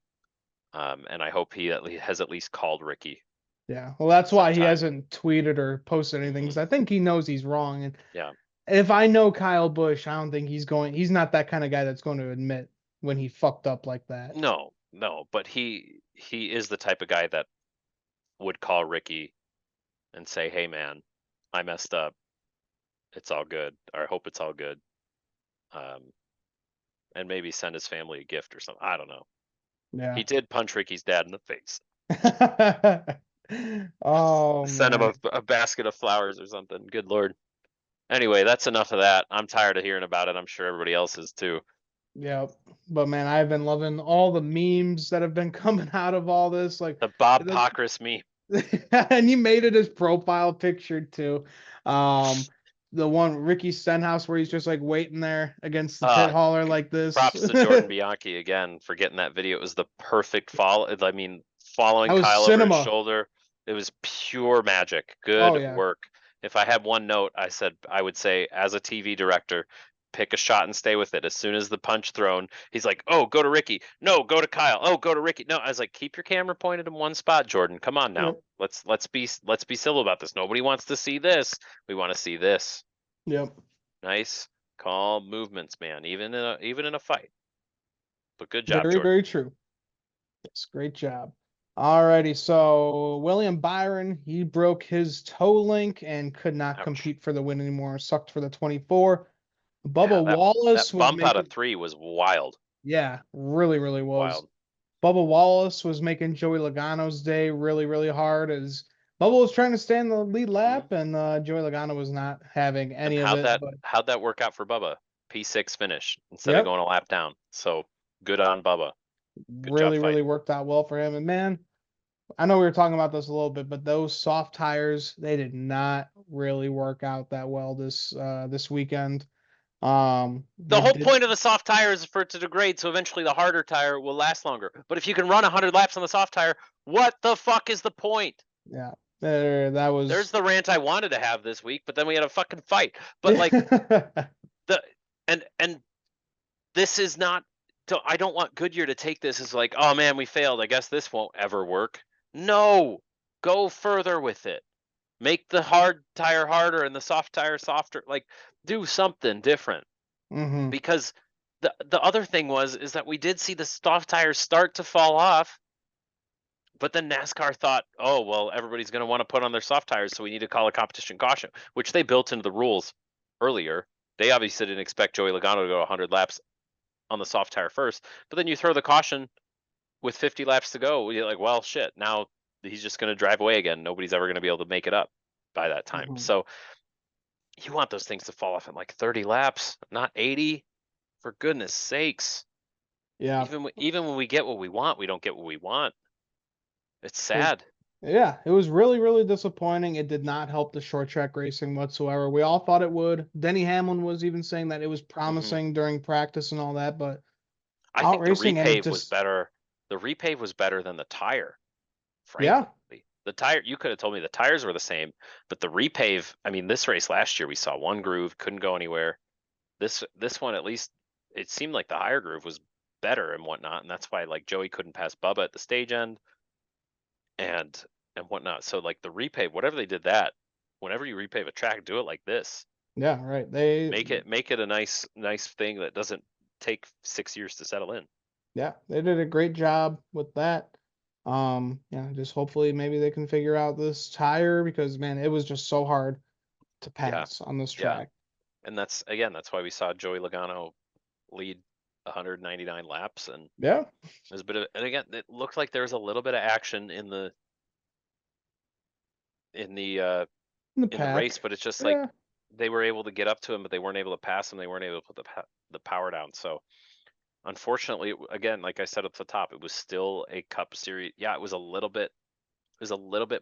And I hope he has at least called Ricky Yeah. Well, that's why he sometime. hasn't tweeted or posted anything, because Hmm. I think he knows he's wrong. And Yeah. if I know Kyle Busch, I don't think he's not that kind of guy that's going to admit when he fucked up like that. No, no, but he is the type of guy that would call Ricky and say, "Hey man, I messed up. It's all good. Or I hope it's all good." Um, and maybe send his family a gift or something. I don't know. Yeah. He did punch Ricky's dad in the face. Oh Send him man. a basket of flowers or something. Good lord. Anyway, that's enough of that. I'm tired of hearing about it. I'm sure everybody else is too. Yeah. But man, I've been loving all the memes that have been coming out of all this. Like, The Bob the, Pockrass me. and he made it his profile picture too. Um, the one Ricky Stenhouse where he's just like waiting there against the pit Uh, hauler like this. Props to Jordan Bianchi again for getting that video. It was the perfect follow. I mean, following That was Kyle over his cinema. shoulder. It was pure magic. Oh Good yeah. work. If I had one note, I would say as a TV director, pick a shot and stay with it. As soon as the punch thrown, he's like, "Oh, go to Ricky. No, go to Kyle. Oh, go to Ricky." No, I was like, "Keep your camera pointed in one spot, Jordan. Come on now. Yep. Let's be civil about this. Nobody wants to see this. We want to see this. Yep. Nice, calm movements, man. Even in a fight. But good job, Very, Jordan. very true. Yes, great job. Alrighty, so William Byron, he broke his toe link and could not Ouch. compete for the win anymore. Sucked for the 24. Yeah, Bubba that Wallace was bump out of making, three was wild. yeah, really, really was. Wild. Bubba Wallace was making Joey Logano's day really, really hard as Bubba was trying to stay in the lead Hmm. lap, and Joey Logano was not having And any of it. But how'd that work out for Bubba? P6 finish instead of yep, going a lap down. So good on Bubba. Good job really, really fighting. worked out well for him. And man, I know we were talking about this a little bit, but those soft tires, they did not really work out that well this weekend. The They whole did, point of the soft tire is for it to degrade, so eventually the harder tire will last longer. But if you can run 100 laps on the soft tire, what the fuck is the point? yeah, there that There's was the rant I wanted to have this week, but then we had a fucking fight. But like yeah. the and this is not. I don't want Goodyear to take this as like, oh man, we failed. I guess this won't ever work. No, go further with it. Make the hard tire harder and the soft tire softer. Like, do something different. Hmm. Because the other thing is that we did see the soft tires start to fall off, but then NASCAR thought, oh well, everybody's going to want to put on their soft tires, so we need to call a competition caution, which they built into the rules earlier. They obviously didn't expect Joey Logano to go 100 laps on the soft tire first, but then you throw the caution with 50 laps to go. You're like, well, shit. Now he's just going to drive away again. Nobody's ever going to be able to make it up by that time. Hmm. So you want those things to fall off in like 30 laps, not 80. For goodness sakes. Yeah. Even when we get what we want, we don't get what we want. It's It, sad. yeah, it was really, really disappointing. It did not help the short track racing whatsoever. We all thought it would. Denny Hamlin was even saying that it was Hmm. promising during practice and all that, but I out think the racing and it repave was just, better. The repave was better than the tire, yeah, frankly. The tire, you could have told me the tires were the same, but the repave, I mean, this race last year we saw one groove, couldn't go anywhere. This one at least it seemed like the higher groove was better and whatnot, and that's why like Joey couldn't pass Bubba at the stage end and whatnot. So like the repave, whatever they did that, whenever you repave a track, do it like this. yeah, right. They, Make it a nice thing that doesn't take 6 years to settle in. yeah, they did a great job with that. Yeah, just hopefully maybe they can figure out this tire because man, it was just so hard to Yeah, pass on this yeah, track. and that's why we saw Joey Logano lead 199 laps, and Yeah, there's a bit of, and again, it looked like there was a little bit of action in the uh in the in the race, pack. but it's just like Yeah, they were able to get up to him, but they weren't able to pass him. They weren't able to put the power down. So Unfortunately, again, like I said at the top, it was still a Cup Series. Yeah, it was a little bit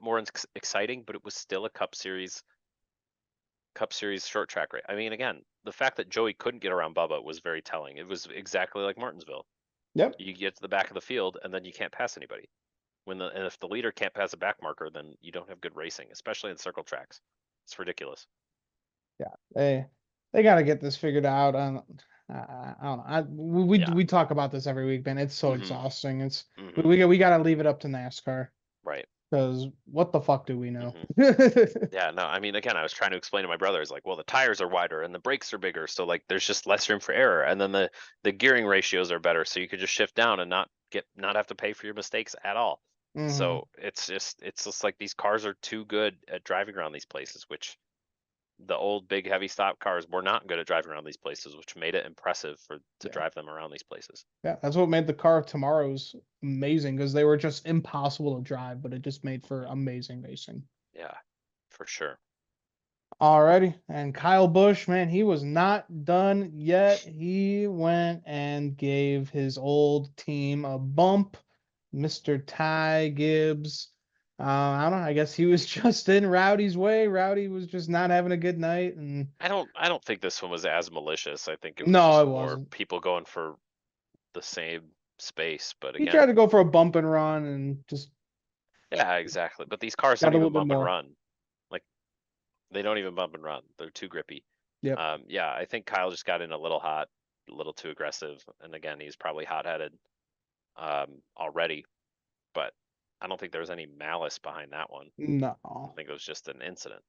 more exciting, but it was still a Cup Series short track race. I mean, again, the fact that Joey couldn't get around Bubba was very telling. It was exactly like Martinsville. Yep. You get to the back of the field and then you can't pass anybody. And if the leader can't pass a back marker, then you don't have good racing, especially in circle tracks. It's ridiculous. Yeah. They got to get this figured out. I don't know. Yeah. We talk about this every week, man. It's so hmm exhausting. It's hmm we got to leave it up to NASCAR Right. because what the fuck do we know? hmm Yeah, no, I mean, again, I was trying to explain to my brother, it's like, well, the tires are wider and the brakes are bigger, so like there's just less room for error, and then the gearing ratios are better, so you could just shift down and not have to pay for your mistakes at all. Hmm. So it's just like these cars are too good at driving around these places, which the old big heavy stock cars were not good at driving around these places, which made it impressive to Yeah. drive them around these places. Yeah, that's what made the car of tomorrow's amazing because they were just impossible to drive, but it just made for Mhm. amazing racing. Yeah, for sure. Alrighty, and Kyle Busch, man, he was not done yet. He went and gave his old team a bump, Mr. Ty Gibbs. I don't know. I guess he was just in Rowdy's way. Rowdy was just not having a good night, and I don't think this one was as malicious. I think it was no, just it more wasn't. people going for the same space. But He tried again, to go for a bump and run and just yeah, exactly. But these cars got don't a little even bit bump and more. run. Like they don't even bump and run. They're too grippy. Yep. Yeah, I think Kyle just got in a little hot, a little too aggressive, and again, he's probably hot-headed already. But I don't think there was any malice behind that one. I No, think it was just an incident.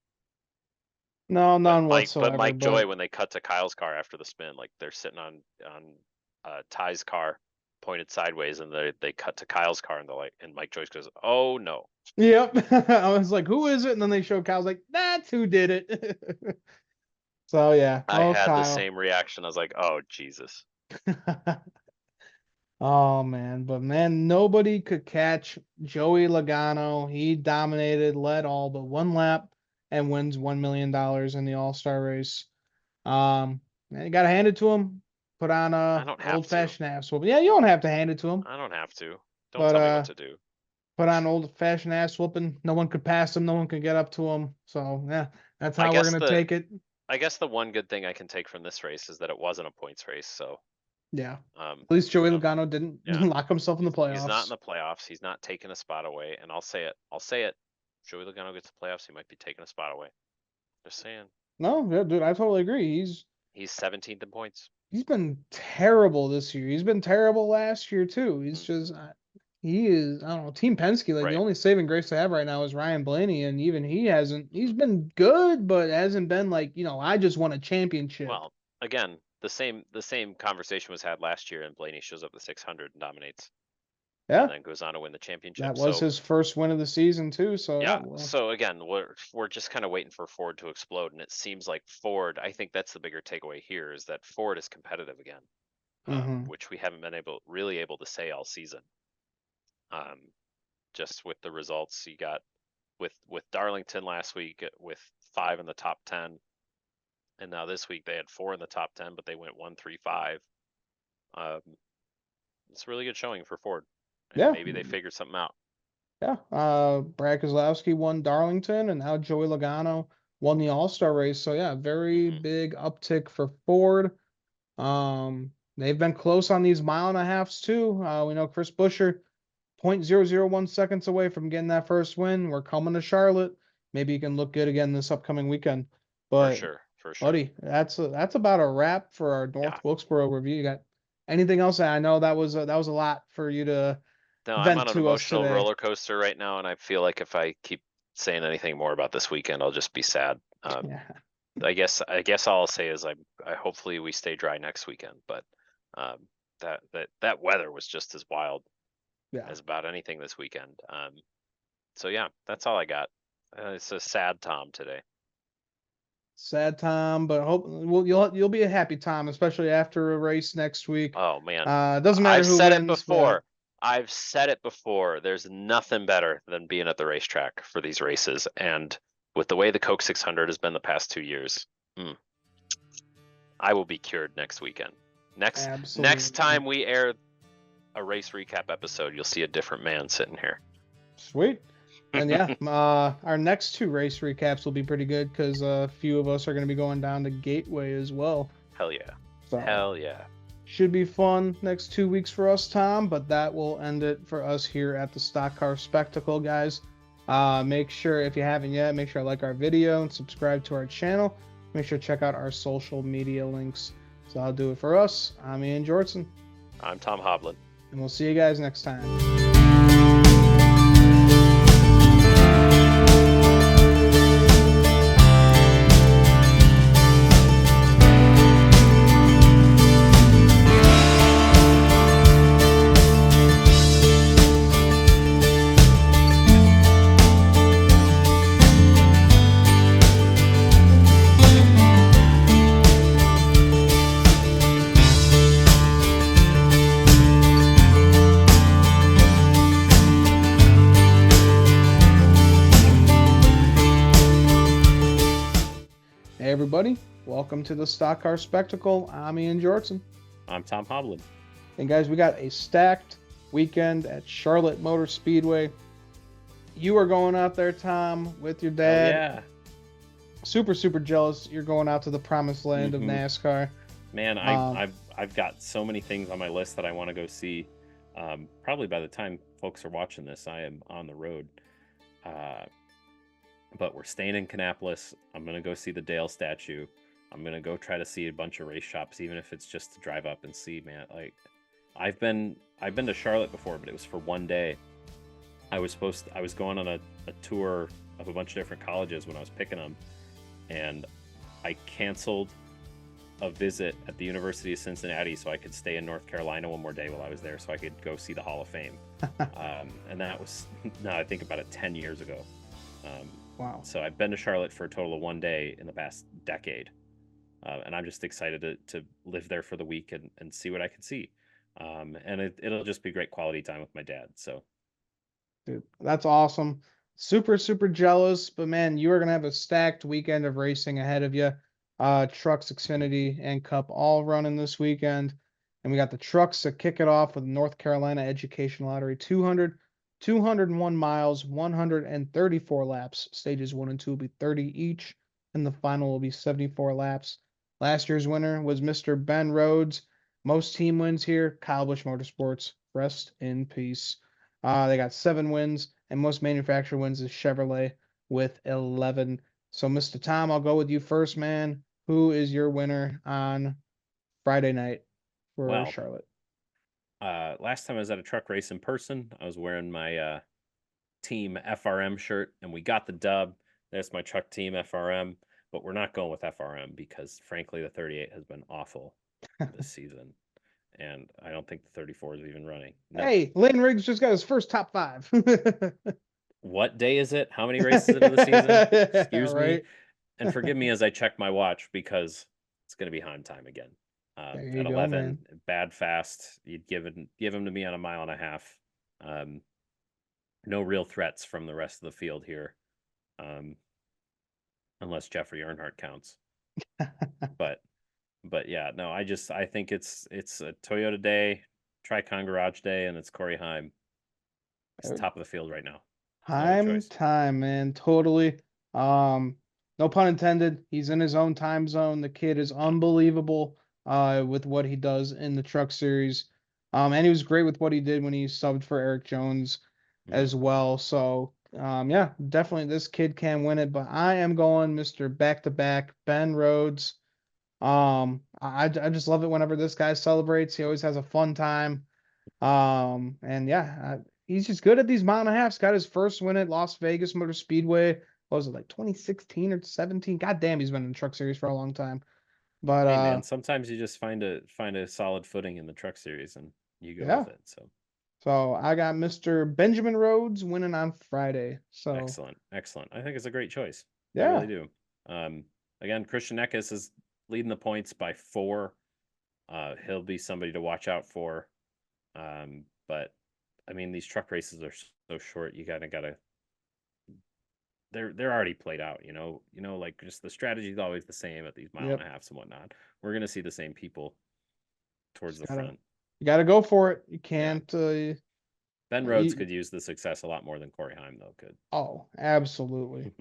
no, But none whatsoever. Mike Joy, But when they cut to Kyle's car after the spin, like they're sitting on Ty's car, pointed sideways, and they cut to Kyle's car, and they're like, and Mike Joyce goes, "Oh no, yep, I was like, who is it? And then they showed Kyle. I was like, that's who did it. So yeah, I oh had the Kyle. same reaction. I was like, oh Jesus. Oh man, but man, nobody could catch Joey Logano. He dominated, led all but one lap, and wins $1 million in the All-Star race. Man, you gotta hand it to him. Put on I a don't have old to. fashioned ass whooping. Yeah, you don't have to hand it to him, I don't have to. Don't but tell me what to do. put on old fashioned ass whooping. No one could pass him. No one could get up to him. So yeah, that's I how we're guess gonna the take it. I guess the one good thing I can take from this race is that it wasn't a points race. So, Yeah. um, At least Joey you know, Logano didn't yeah, lock himself in the he's not in playoffs. the playoffs. He's not taking a spot away. And I'll say it. I'll say it. Joey Logano gets the playoffs. He might be taking a spot away. Just saying. No, yeah, dude, I totally agree. He's 17th in points. He's been terrible this year. He's been terrible last year too. He's hmm just he is I don't know, Team Penske, like the Right. only saving grace they have right now is Ryan Blaney, and even he hasn't he's hmm been good, but hasn't been like, I just won a championship. Well, again, the same conversation was had last year, and Blaney shows up the 600 and dominates, and Yeah. then goes on to win the That championship. was So his first win of the season too. So yeah, yeah. well. So again, we're just kind of waiting for Ford to explode, and it seems like Ford. I think that's the bigger takeaway here is that Ford is competitive again, Hmm. which we haven't been really able to say all season. Um, just with the results you got with Darlington last week with 5 in the top 10, and now this week they had 4 in the top 10, but they went 1-3-5. Um, it's a really good showing for Ford, and Yeah. maybe they figured something out. Yeah. Brad Keselowski won Darlington, and now Joey Logano won the All-Star race. So yeah, very hmm big uptick for Ford. They've been close on these mile and a halves too. We know Chris Buescher, 0.001 seconds away from getting that first win. We're coming to Charlotte. Maybe you can look good again this upcoming weekend. For But sure, for sure. buddy, that's about a wrap for our Yeah. North Wilkesboro review. You got anything else? I know that was a lot for you to No, I'm on vent an to us emotional today. roller coaster right now, and I feel like if I keep saying anything more about this weekend, I'll just be sad. Yeah. I guess all I'll say is I hopefully we stay dry next weekend, but um, that weather was just as wild Yeah. as about anything this weekend. So yeah, that's all I got. It's a sad Tom today. Sad time, but hope you'll be a happy time, especially after a race next week. Oh man, It doesn't matter I've who said it wins, but before. I've said it before. There's nothing better than being at the racetrack for these races, and with the way the Coke 600 has been the past 2 years, I will be cured next weekend. Next Absolutely. time we air a race recap episode, you'll see a different man sitting here. Sweet. And yeah, our next two race recaps will be pretty good because a few of us are going to be going down to Gateway as well. Hell yeah. So Hell yeah. should be fun next 2 weeks for us, Tom. But that will end it for us here at the Stock Car Spectacle, guys. Make sure, if you haven't yet, make sure to like our video and subscribe to our channel. Make sure to check out our social media links. So I'll do it for us. I'm Ian Jortson, I'm Tom Hoblin. and we'll see you guys next time. Hey everybody, welcome to the Stock Car Spectacle. I'm Ian Jortson. I'm Tom Hoblin. And guys, we got a stacked weekend at Charlotte Motor Speedway. You are going out there, Tom, with your dad. Yeah. Super jealous. You're going out to the promised land of NASCAR. Man, I've got so many things on my list that I want to go see. Probably by the time folks are watching this, I am on the road. But we're staying in Kannapolis. I'm gonna go see the Dale statue. I'm gonna go try to see a bunch of race shops, even if it's just to drive up and see. Man, like I've been to Charlotte before, but it was for one day. I was going on a tour of a bunch of different colleges when I was picking them, and I canceled a visit at the University of Cincinnati so I could stay in North Carolina one more day while I was there, so I could go see the Hall of Fame. And that was, now I think about it, 10 years ago. Wow. So I've been to Charlotte for a total of one day in the past decade. And I'm just excited to live there for the week and see what I can see. And it'll just be great quality time with my dad. So, Dude, that's awesome. Super jealous, but man, you are gonna have a stacked weekend of racing ahead of you. Trucks, Xfinity, and Cup all running this weekend. And we got the trucks to kick it off with North Carolina Education Lottery 201 miles, 134 laps. Stages 1 and 2 will be 30 each, and the final will be 74 laps. Last year's winner was Mr. Ben Rhodes. Most team wins here, Kyle Busch Motorsports. Rest in peace. They got 7 wins, and most manufacturer wins is Chevrolet with 11. So, Mr. Tom, I'll go with you first, man. Who is your winner on Friday night for Charlotte? Last time I was at a truck race in person, I was wearing my team FRM shirt, and we got the dub. There's my truck team FRM, but we're not going with FRM because, frankly, the 38 has been awful this season, and I don't think the 34 is even running. No. Hey, Lane Riggs just got his first top 5. What day is it? How many races into the season? Excuse me, and forgive me as I check my watch because it's going to be Heim time again. At 11, man. Bad fast. You'd give him to me on a mile and a half. No real threats from the rest of the field here, unless Jeffrey Earnhardt counts. but yeah, no, I think it's a Toyota day, Tricon Garage day, and it's Corey Heim. It's top of the field right now. Heim time, man, totally. No pun intended. He's in his own time zone. The kid is unbelievable with what he does in the truck series. And he was great with what he did when he subbed for Eric Jones as well. So, yeah, definitely this kid can win it. But I am going Mr. Back-to-back Ben Rhodes. I just love it whenever this guy celebrates. He always has a fun time. And yeah, he's just good at these mile and a halfs. Got his first win at Las Vegas Motor Speedway. What was it, like 2016 or 17? God damn, he's been in the truck series for a long time. But hey man, sometimes you just find a solid footing in the truck series and you go with it. So I got Mr. Benjamin Rhodes winning on Friday. So excellent. I think it's a great choice. Yeah. I really do. Again, Christian Eckes is leading the points by 4. He'll be somebody to watch out for. But I mean, these truck races are so short. You gotta. They're already played out. Like just the strategy is always the same at these mile and a halves and whatnot. We're gonna see the same people towards Just the gotta front. you gotta go for it. You Yeah. can't. Ben Rhodes You, could use the success a lot more than Corey Heim, though, could. oh, absolutely.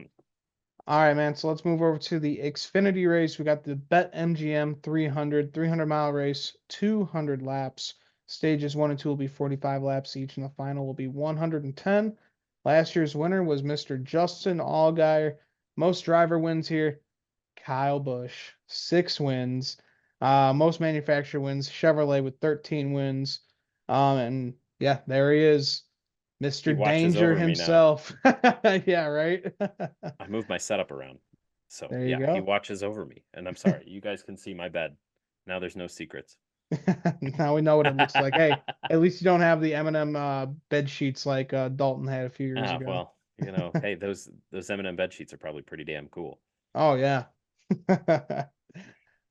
All right, man. So let's move over to the Xfinity race. We got the Bet MGM 300 mile race, 200 laps. Stages 1 and 2 will be 45 laps each, and the final will be 110. Last year's winner was Mr. Justin Allgaier. Most driver wins here, Kyle Busch, 6 wins. Most manufacturer wins, Chevrolet with 13 wins. And yeah, there he is, He Mr. watches Danger over me now. himself. Yeah, right. I moved my setup around. So, There you yeah, he go. watches over me. And I'm sorry, you guys can see my bed. Now there's no secrets. Now we know what it looks like. Hey, at least you don't have the M&M bed sheets like Dalton had a few years Ah, ago. well, hey, those M&M bed sheets are probably pretty damn cool. Oh yeah.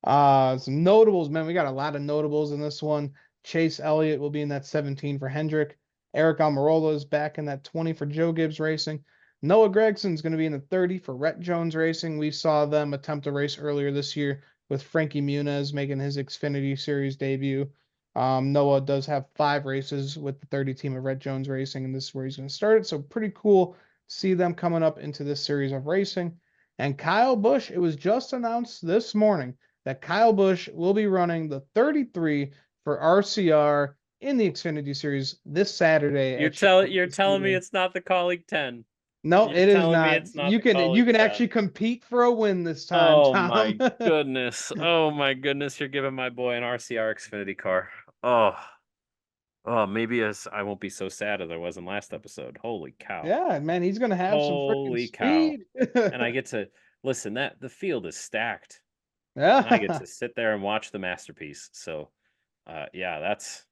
Some notables, man. We got a lot of notables in this one. Chase Elliott will be in that 17 for Hendrick. Eric Almirola is back in that 20 for Joe Gibbs Racing. Noah Gregson's going to be in the 30 for Rhett Jones Racing. We saw them attempt a race earlier this year with Frankie Muniz making his Xfinity Series debut. Noah does have 5 races with the 30 team of Rhett Jones Racing, and this is where he's going to start it. So pretty cool to see them coming up into this series of racing. And Kyle Busch, it was just announced this morning that Kyle Busch will be running the 33 for RCR in the Xfinity Series this Saturday at You're Charlotte telling me Speedway. it's not the Colleague 10. No, You're it is telling me not. it's not You the can you Colleague can 10. actually compete for a win this time, Oh Tom. my goodness. Oh my goodness, you're giving my boy an RCR Xfinity car. Oh. Oh, maybe as I won't be so sad as I was in last episode. Holy cow. Yeah, man, he's gonna have some freaking Holy cow. speed. And I get to listen, that the field is stacked. And I get Yeah, to sit there and watch the masterpiece. So yeah, that's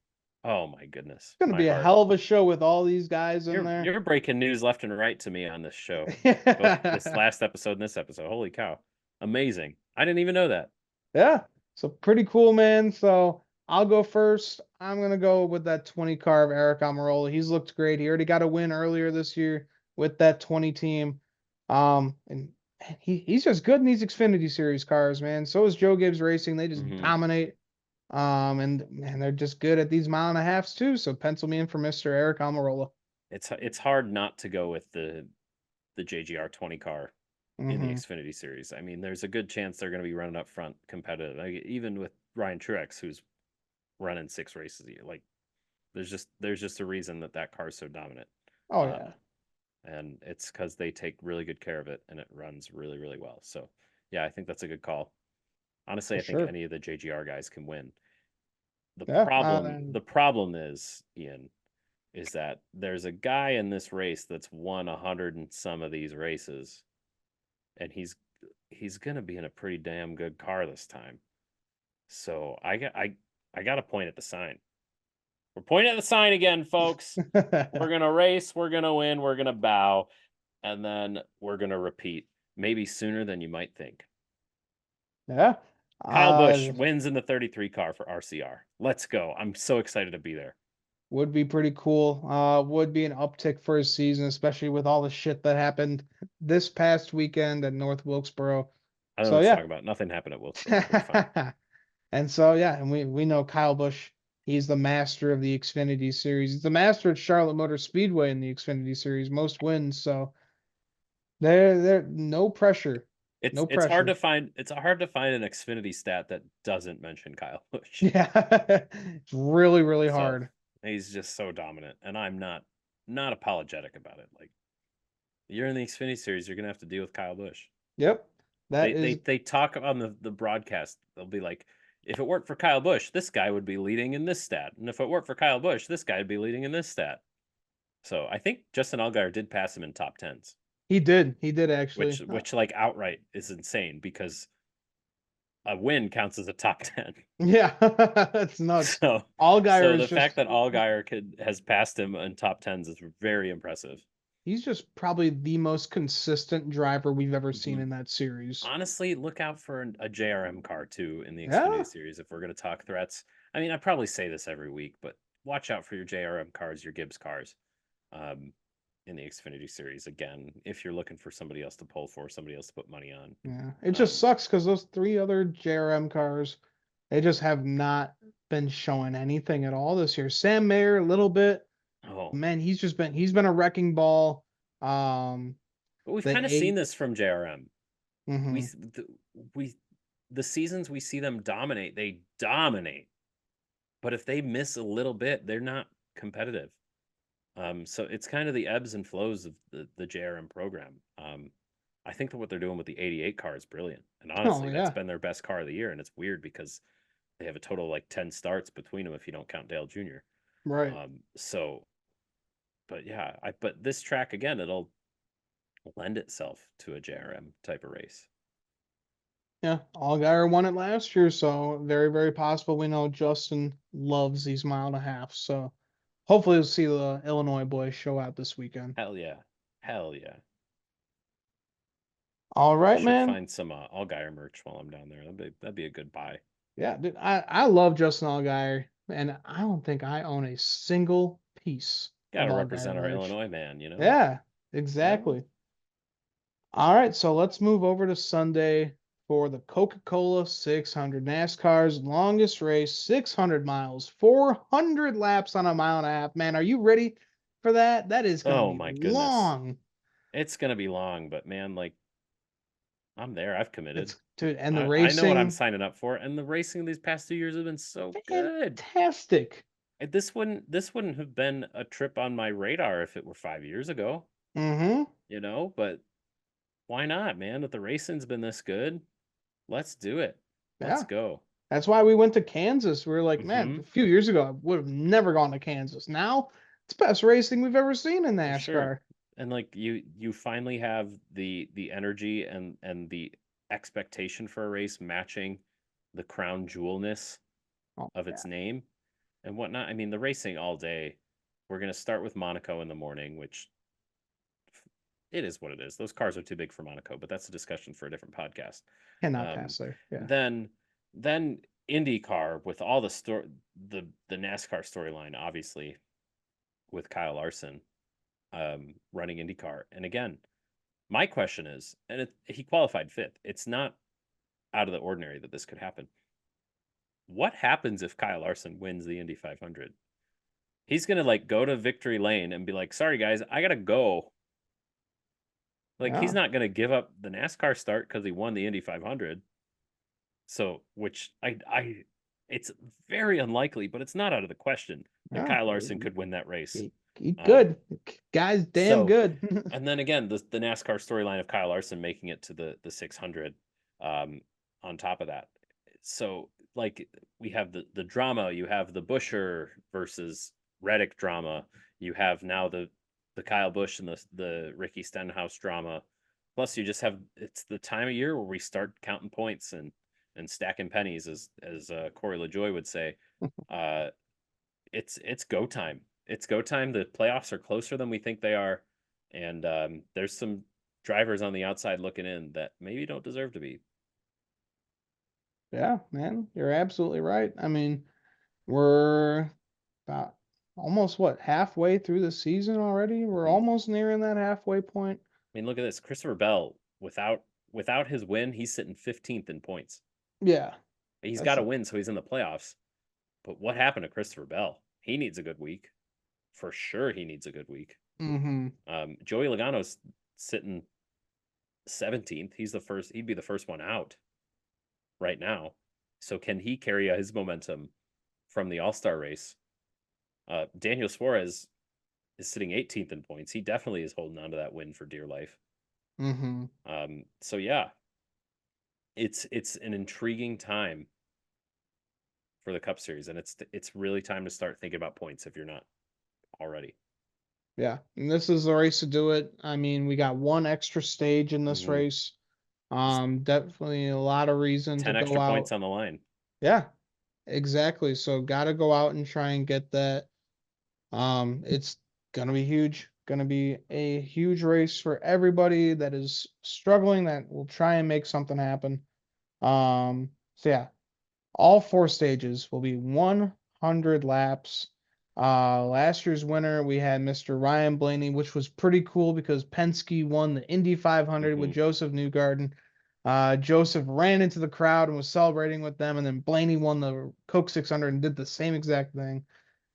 oh my goodness. it's gonna My be a heart. hell of a show with all these guys in there. You're breaking news left and right to me on this show. Both this last episode and this episode. Holy cow. Amazing. I didn't even know that. Yeah. So pretty cool, man. So I'll go first. I'm gonna go with that 20 car of Eric Almirola. He's looked great. He already got a win earlier this year with that 20 team. And he's just good in these Xfinity Series cars, man. So is Joe Gibbs Racing. They just Hmm. dominate. And man, they're just good at these mile and a halfs too. So pencil me in for Mr. Eric Almirola. It's hard not to go with the JGR 20 car in the Mm-hmm. Xfinity series. I mean, there's a good chance they're going to be running up front competitive. Like, even with Ryan Truex, who's running 6 races a year, like there's just a reason that car is so dominant. Oh yeah, Um, and it's because they take really good care of it and it runs really really well. So yeah, I think that's a good call. Honestly, for I think sure. any of the JGR guys can win. The Yeah. problem the problem is, Ian, is that there's a guy in this race that's won 100 and some of these races, and he's gonna be in a pretty damn good car this time. So I got to point at the sign. We're pointing at the sign again, folks. We're gonna race. We're gonna win. We're gonna bow, and then we're gonna repeat. Maybe sooner than you might think. Yeah. Kyle Busch Uh, wins in the 33 car for RCR. Let's go. I'm so excited to be there. Would be pretty cool. Would be an uptick for his season, especially with all the shit that happened this past weekend at North Wilkesboro. I don't know So what to yeah. talk about. Nothing happened at Wilkesboro. We're fine. And so yeah, and we know Kyle Busch, he's the master of the Xfinity series. He's the master at Charlotte Motor Speedway in the Xfinity series, most wins. So there no pressure. It's No it's hard to pressure. find it's hard to find an Xfinity stat that doesn't mention Kyle Busch. Yeah. It's really, really So hard. he's just so dominant, and I'm not apologetic about it. Like, you're in the Xfinity series, you're gonna have to deal with Kyle Busch. Yep. That They is they they talk on the broadcast. They'll be like, if it weren't for Kyle Busch, this guy would be leading in this stat, and if it weren't for Kyle Busch, this guy would be leading in this stat. So I think Justin Allgaier did pass him in top tens, he did. He did actually. which like outright is insane because a win counts as a top 10. Yeah, that's nuts. So Allgaier so is the just fact that Allgaier has passed him in top tens is very impressive. he's just probably the most consistent driver we've ever seen Hmm. in that series. Honestly, look out for a JRM car too in the Yeah, Xfinity series if we're going to talk threats. I mean, I probably say this every week, but watch out for your JRM cars, your Gibbs cars, um, in the Xfinity series. Again, if you're looking for somebody else to pull for, somebody else to put money on. yeah. It just Um, sucks because those 3 other JRM cars, They just have not been showing anything at all this year. Sam Mayer, a little bit. Oh, Man, he's been a wrecking ball. Um, but we've the kind of seen eight. this from JRM. We Mm-hmm. we the seasons we see them dominate, they dominate. But if they miss a little bit, they're not competitive. So it's kind of the ebbs and flows of the JRM program. I think that what they're doing with the 88 car is brilliant. And Oh honestly, that's yeah, been their best car of the year. And it's weird because they have a total of like 10 starts between them if you don't count Dale Jr. right. So, but yeah, but this track again, it'll lend itself to a JRM type of race. Yeah, Allgaier won it last year, so very, very possible. We know Justin loves these mile and a half, so hopefully we'll see the Illinois boys show out this weekend. Hell yeah. Hell yeah. All I right, should man. find some Allgaier merch while I'm down there. That'd be a good buy. Yeah, dude, I love Justin Allgaier, and I don't think I own a single piece Got of to Allgaier represent our merch. Illinois man, you know? Yeah, You know? exactly. All right, so let's move over to Sunday for the Coca-Cola 600, NASCAR's longest race, 600 miles, 400 laps on a mile and a half. Man, are you ready for that? That is going to Oh be my goodness. long. It's gonna be long, but man, like I'm there. I've committed. It's dude, and the I know what I'm racing, signing up for, and the racing these past 2 years have been so good. fantastic. This wouldn't have been a trip on my radar if it were 5 years ago, Mm-hmm. you know. But why not, man? If the racing's been this good, let's do it. Let's Yeah. go. That's why we went to Kansas. We were like, man, Mm-hmm. a few years ago, I would have never gone to Kansas. Now, it's the best racing we've ever seen in For sure. NASCAR. And like you finally have the energy and the expectation for a race matching the crown jewelness Oh, of yeah. its name and whatnot. I mean, the racing all day. We're gonna start with Monaco in the morning, which it is what it is. Those cars are too big for Monaco, but that's a discussion for a different podcast. Cannot Um, pass there. Yeah. then then IndyCar with all the NASCAR storyline, obviously with Kyle Larson running IndyCar. And again, my question is, and he qualified fifth. It's not out of the ordinary that this could happen. What happens if Kyle Larson wins the Indy 500? He's gonna like go to victory lane and be like, "Sorry guys, I gotta go." Like he's Yeah. not gonna give up the NASCAR start because he won the Indy 500. So, which it's very unlikely, but it's not out of the question that Yeah. Kyle Larson could win that race. He Um, good. Guy's damn so good. And then again, the NASCAR storyline of Kyle Larson making it to the 600 on top of that. So like we have the drama, you have the Busher versus Reddick drama, you have now the Kyle Busch and the Ricky Stenhouse drama. Plus you just have it's the time of year where we start counting points and stacking pennies as Corey LaJoy would say. Uh it's go time. It's go time. The playoffs are closer than we think they are, and there's some drivers on the outside looking in that maybe don't deserve to be. Yeah, man, you're absolutely right. I mean, we're about almost what halfway through the season already. We're Mhm. almost nearing that halfway point. I mean, look at this. Christopher Bell, without his win, he's sitting 15th in points. Yeah, He's got that's to win, so he's in the playoffs. But what happened to Christopher Bell? He needs a good week. For sure, he needs a good week. mm-hmm. Joey Logano's sitting 17th. He'd be the first one out right now. So can he carry his momentum from the All Star race? Daniel Suarez is sitting 18th in points. He definitely is holding on to that win for dear life. Mm-hmm. So yeah, it's an intriguing time for the Cup Series, and it's really time to start thinking about points if you're not already. Yeah, and this is the race to do it. I mean, we got one extra stage in this Mm-hmm. race. Just Definitely a lot of reason to 10 go extra points out. on the line. Yeah, exactly. So got to go out and try and get that. It's gonna be huge. Gonna be a huge race for everybody that is struggling that will try and make something happen. So yeah, all four stages will be 100 laps. Last year's winner, we had Mr. Ryan Blaney, which was pretty cool because Penske won the Indy 500 with Mm-hmm. Joseph Newgarden. Joseph ran into the crowd and was celebrating with them, and then Blaney won the Coke 600 and did the same exact thing.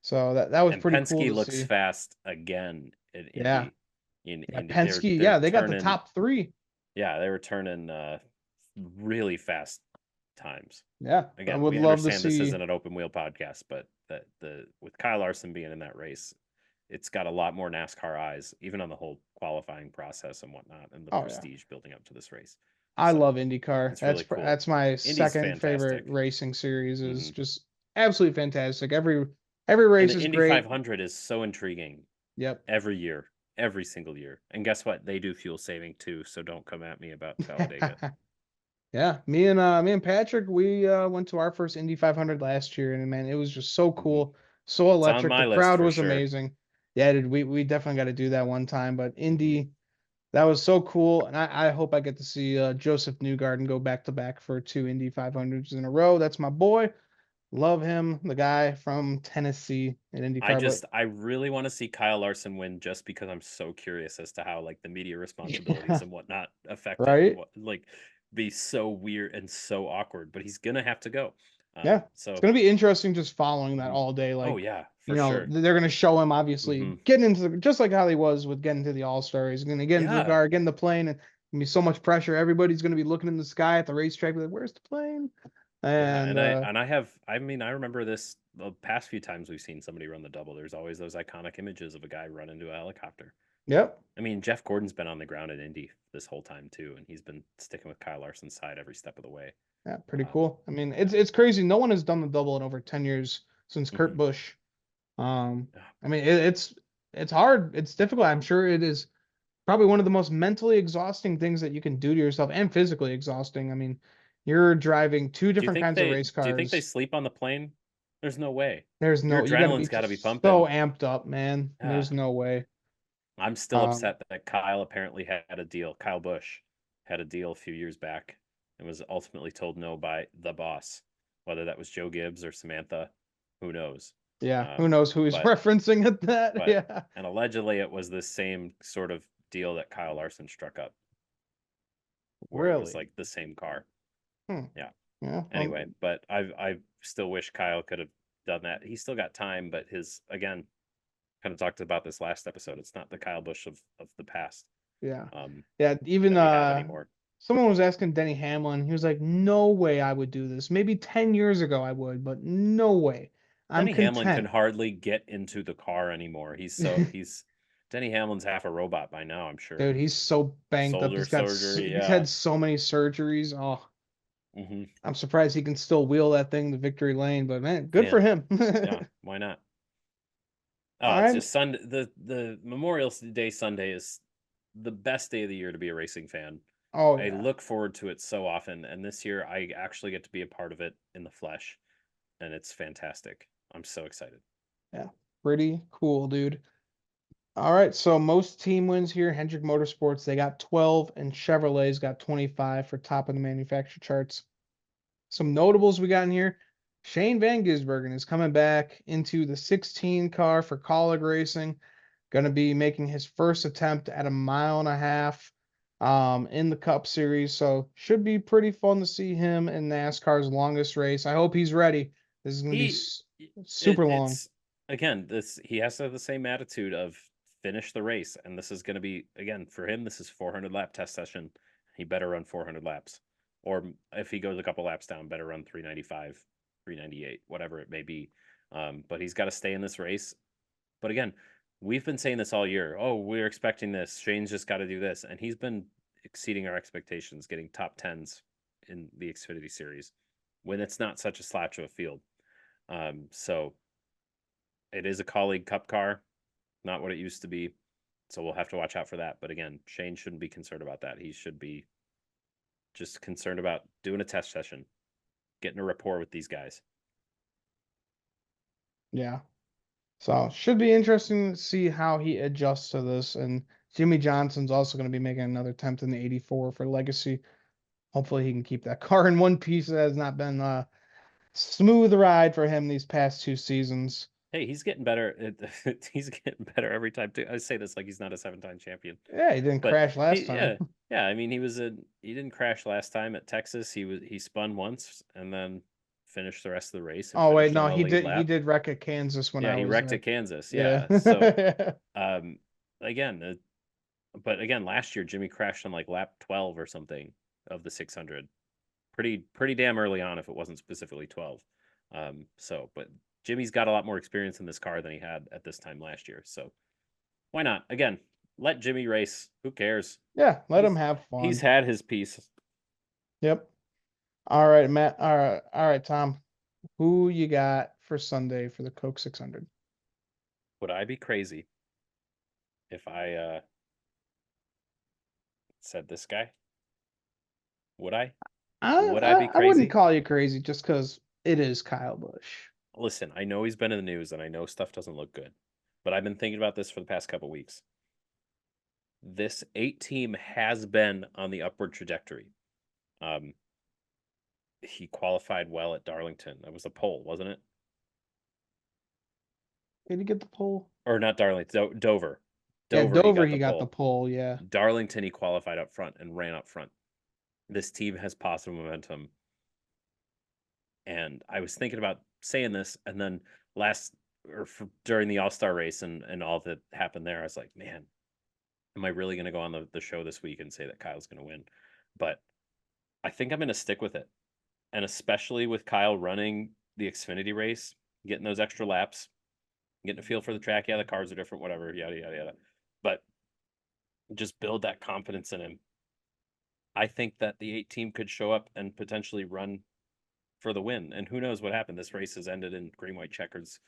So that was And pretty cool Penske to looks see. fast again at Yeah, Indy. In yeah, Indy, Penske. they're Yeah, they got the turning. top three. Yeah, they were turning really fast times. Yeah, I Again, would we love to understand this see. isn't an open wheel podcast, but the with Kyle Larson being in that race, it's got a lot more NASCAR eyes, even on the whole qualifying process and whatnot, and the Oh yeah, prestige building up to this race. I So love IndyCar. it's really cool. That's my Indy's second favorite fantastic. racing series. Is Hmm. just absolutely fantastic. Every And race the is Indy great. 500 is so intriguing Yep. every year, every single year. And guess what? They do fuel saving too, so don't come at me about Talladega. Yeah, me and Patrick, we went to our first Indy 500 last year, and man, it was just so Hmm. cool, so It's on electric. The my list crowd for was sure. amazing. Yeah, dude, we definitely got to do that one time. But Hmm. Indy, that was so cool, and I hope I get to see Joseph Newgarden go back to back for two Indy 500s in a row. That's my boy. Love him, the guy from Tennessee at IndyCar. But I really want to see Kyle Larson win just because I'm so curious as to how like the media responsibilities yeah, and whatnot affect it and right? what like be so weird and so awkward. But he's gonna have to go. Yeah, it's So gonna be interesting just following that mhm. all day. Oh Like, yeah, you for know, sure. they're gonna show him obviously Hmm. getting into the just like how he was with getting to the All Star. He's gonna get into the Yeah, car, get in the plane, and gonna be so much pressure. Everybody's gonna be looking in the sky at the racetrack, like, "Where's the plane?" yeah, And and I have I mean I remember this the past few times we've seen somebody run the double. There's always those iconic images of a guy run into a helicopter. yep, I mean Jeff Gordon's been on the ground at Indy this whole time too, and he's been sticking with Kyle Larson's side every step of the way. yeah, pretty Um, cool. I mean, yeah. it's crazy. No one has done the double in over 10 years since Kurt Hmm. Busch. I mean, it's hard. It's difficult. I'm sure it is probably one of the most mentally exhausting things that you can do to yourself and physically exhausting. I mean, you're driving two different kinds of race Do you think they cars. sleep on the plane? There's no way. There's Your no, you got to adrenaline's be got to be so pumping. amped up, man. Yeah. There's no way. I'm still Um, upset that Kyle apparently had a deal. Kyle Busch had a deal a few years back and was ultimately told no by the boss. Whether that was Joe Gibbs or Samantha, who knows? yeah, who Um, knows who he's but referencing at that? but Yeah, and allegedly it was the same sort of deal that Kyle Larson struck up, where it was really. like the same car. Hmm. Yeah. Yeah. Anyway, but I still wish Kyle could have done that. He's still got time, but his again, kind of talked about this last episode. It's not the Kyle Busch of the past Yeah. um, Yeah. Even that we have anymore. someone was asking Denny Hamlin. He was like, "No way I would do this. Maybe 10 years ago I would, but no way. I'm Denny Hamlin can content." hardly get into the car anymore. He's Denny Hamlin's half a robot by now, I'm sure. Dude, he's so banged up. Shoulder surgery, He's yeah. had so many surgeries. Oh, Hmm. I'm surprised he can still wheel that thing to victory lane. But man, good Yeah, for him. yeah. Why not? All Oh, it's right. just Sunday. The Memorial Day Sunday is the best day of the year to be a racing fan. Oh I yeah, look forward to it so often, and this year I actually get to be a part of it in the flesh, and it's fantastic. I'm so excited. yeah, pretty cool, dude. All right, so most team wins here. Hendrick Motorsports, they got 12, and Chevrolet's got 25 for top of the manufacturer charts. Some notables we got in here. Shane Van Gisbergen is coming back into the 16 car for Colleague Racing. Going to be making his first attempt at a mile and a half in the Cup Series. So should be pretty fun to see him in NASCAR's longest race. I hope he's ready. This is going to be He super long. it's again this he has to have the same attitude of finish the race, and this is going to be again for him. This is 400 lap test session. He better run 400 laps, or if he goes a couple laps down, better run 395, 398, whatever it may be. But he's got to stay in this race. But again, we've been saying this all year. Oh, we're expecting this. Shane's just got to do this, and he's been exceeding our expectations, getting top tens in the Xfinity Series when it's not such a slouch of a field. So it is a colleague cup car, not what it used to be. So we'll have to watch out for that. But again, Shane shouldn't be concerned about that. He should be just concerned about doing a test session, getting a rapport with these guys. Yeah. So should be interesting to see how he adjusts to this. And Jimmy Johnson's also going to be making another attempt in the 84 for Legacy. Hopefully he can keep that car in one piece. It has not been a smooth ride for him these past two seasons. Hey, he's getting better. He's getting better every time too. I say this like he's not a 7-time champion, Yeah, he didn't but crash last time. yeah, yeah. I mean, he didn't crash last time at Texas. He spun once and then finished the rest of the race and Oh wait, finished on no, a he lead did. He lap. did wreck at Kansas when Yeah, I he was wrecked at. at Kansas. Yeah. Yeah, so um, again, but again, last year Jimmy crashed on like lap 12 or something of the 600. Pretty damn early on if it wasn't specifically 12. But Jimmy's got a lot more experience in this car than he had at this time last year. So why not? Again, let Jimmy race. Who cares? Yeah, let him He's have he's fun. had his piece. Yep. All right, Matt. All right, Tom. Who you got for Sunday for the Coke 600? Would I be crazy if I said this guy? Would I? Would I be I wouldn't crazy? call you crazy just because it is Kyle Busch. Listen, I know he's been in the news and I know stuff doesn't look good, but I've been thinking about this for the past couple weeks. This 8 team has been on the upward trajectory. Um, he qualified well at Darlington. That was a pole, wasn't it? Did he get the pole? Or not Darlington, Dover. Yeah, Dover, he Dover, got he the got the pole. pole. Yeah. Darlington, he qualified up front and ran up front. This team has positive momentum. And I was thinking about saying this, and then during the All Star race and all that happened there, I was like, man, am I really going to go on the show this week and say that Kyle's going to win? But I think I'm going to stick with it. And especially with Kyle running the Xfinity race, getting those extra laps, getting a feel for the track. Yeah, the cars are different, whatever, yada, yada, yada. But just build that confidence in him. I think that the 8 team could show up and potentially run for the win. And who knows what happened? This race has ended in green white checkers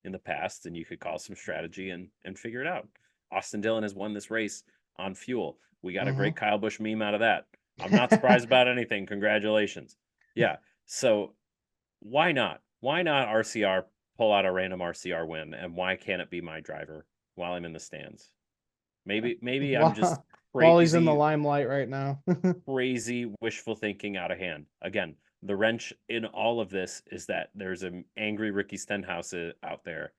in the past, and you could call some strategy and figure it out. Austin Dillon has won this race on fuel. We got a Hmm. great Kyle Busch meme out of that. I'm not surprised about anything. Congratulations. Yeah. So why not? Why not RCR pull out a random RCR win? And why can't it be my driver while I'm in the stands? Maybe I'm just while, while he's in the crazy limelight right now. crazy wishful thinking out of hand. Again, the wrench in all of this is that there's an angry Ricky Stenhouse out there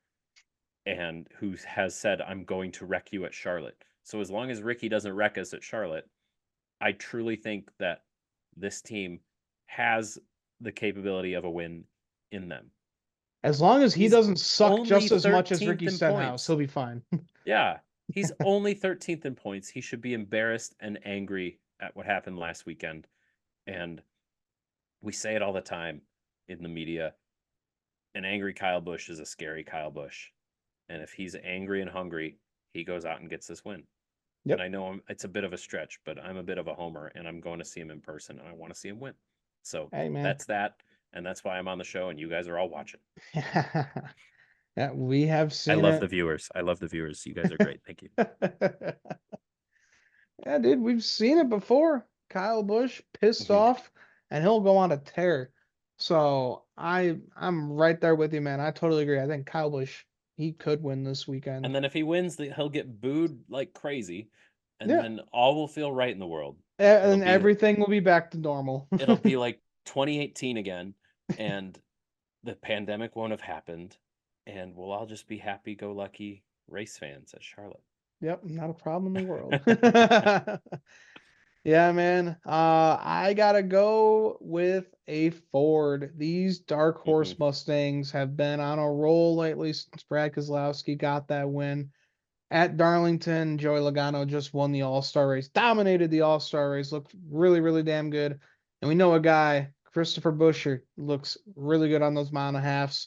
and who has said, I'm going to wreck you at Charlotte. So as long as Ricky doesn't wreck us at Charlotte, I truly think that this team has the capability of a win in them. As long as he He's doesn't suck only just as much as 13th Ricky in Stenhouse, points. he'll be fine. Yeah, he's only 13th in points. He should be embarrassed and angry at what happened last weekend. And we say it all the time in the media. An angry Kyle Busch is a scary Kyle Busch. And if he's angry and hungry, he goes out and gets this win. And Yep. I know it's a bit of a stretch, but I'm a bit of a homer and I'm going to see him in person and I want to see him win. So Hey, man. that's that. And that's why I'm on the show and you guys are all watching. Yeah, we have I seen love it. the viewers. I love the viewers. You guys are great. Thank you. Yeah, dude, we've seen it before. Kyle Busch pissed Mhm. off, and he'll go on a tear. So I'm right there with you, man. I totally agree. I think Kyle Busch he could win this weekend. And then if he wins, he'll get booed like crazy. And Yeah, then all will feel right in the world. It'll and be everything will be back to normal. it'll be like 2018 again, and the pandemic won't have happened, and we'll all just be happy-go-lucky race fans at Charlotte. Yep, not a problem in the world. Yeah, man. I gotta go with a Ford. These dark Hmm. horse Mustangs have been on a roll lately since Brad Keselowski got that win at Darlington. Joey Logano just won the All-Star race, dominated the All-Star race, looked really, really damn good. And we know a guy, Christopher Buescher, looks really good on those mile and a halves.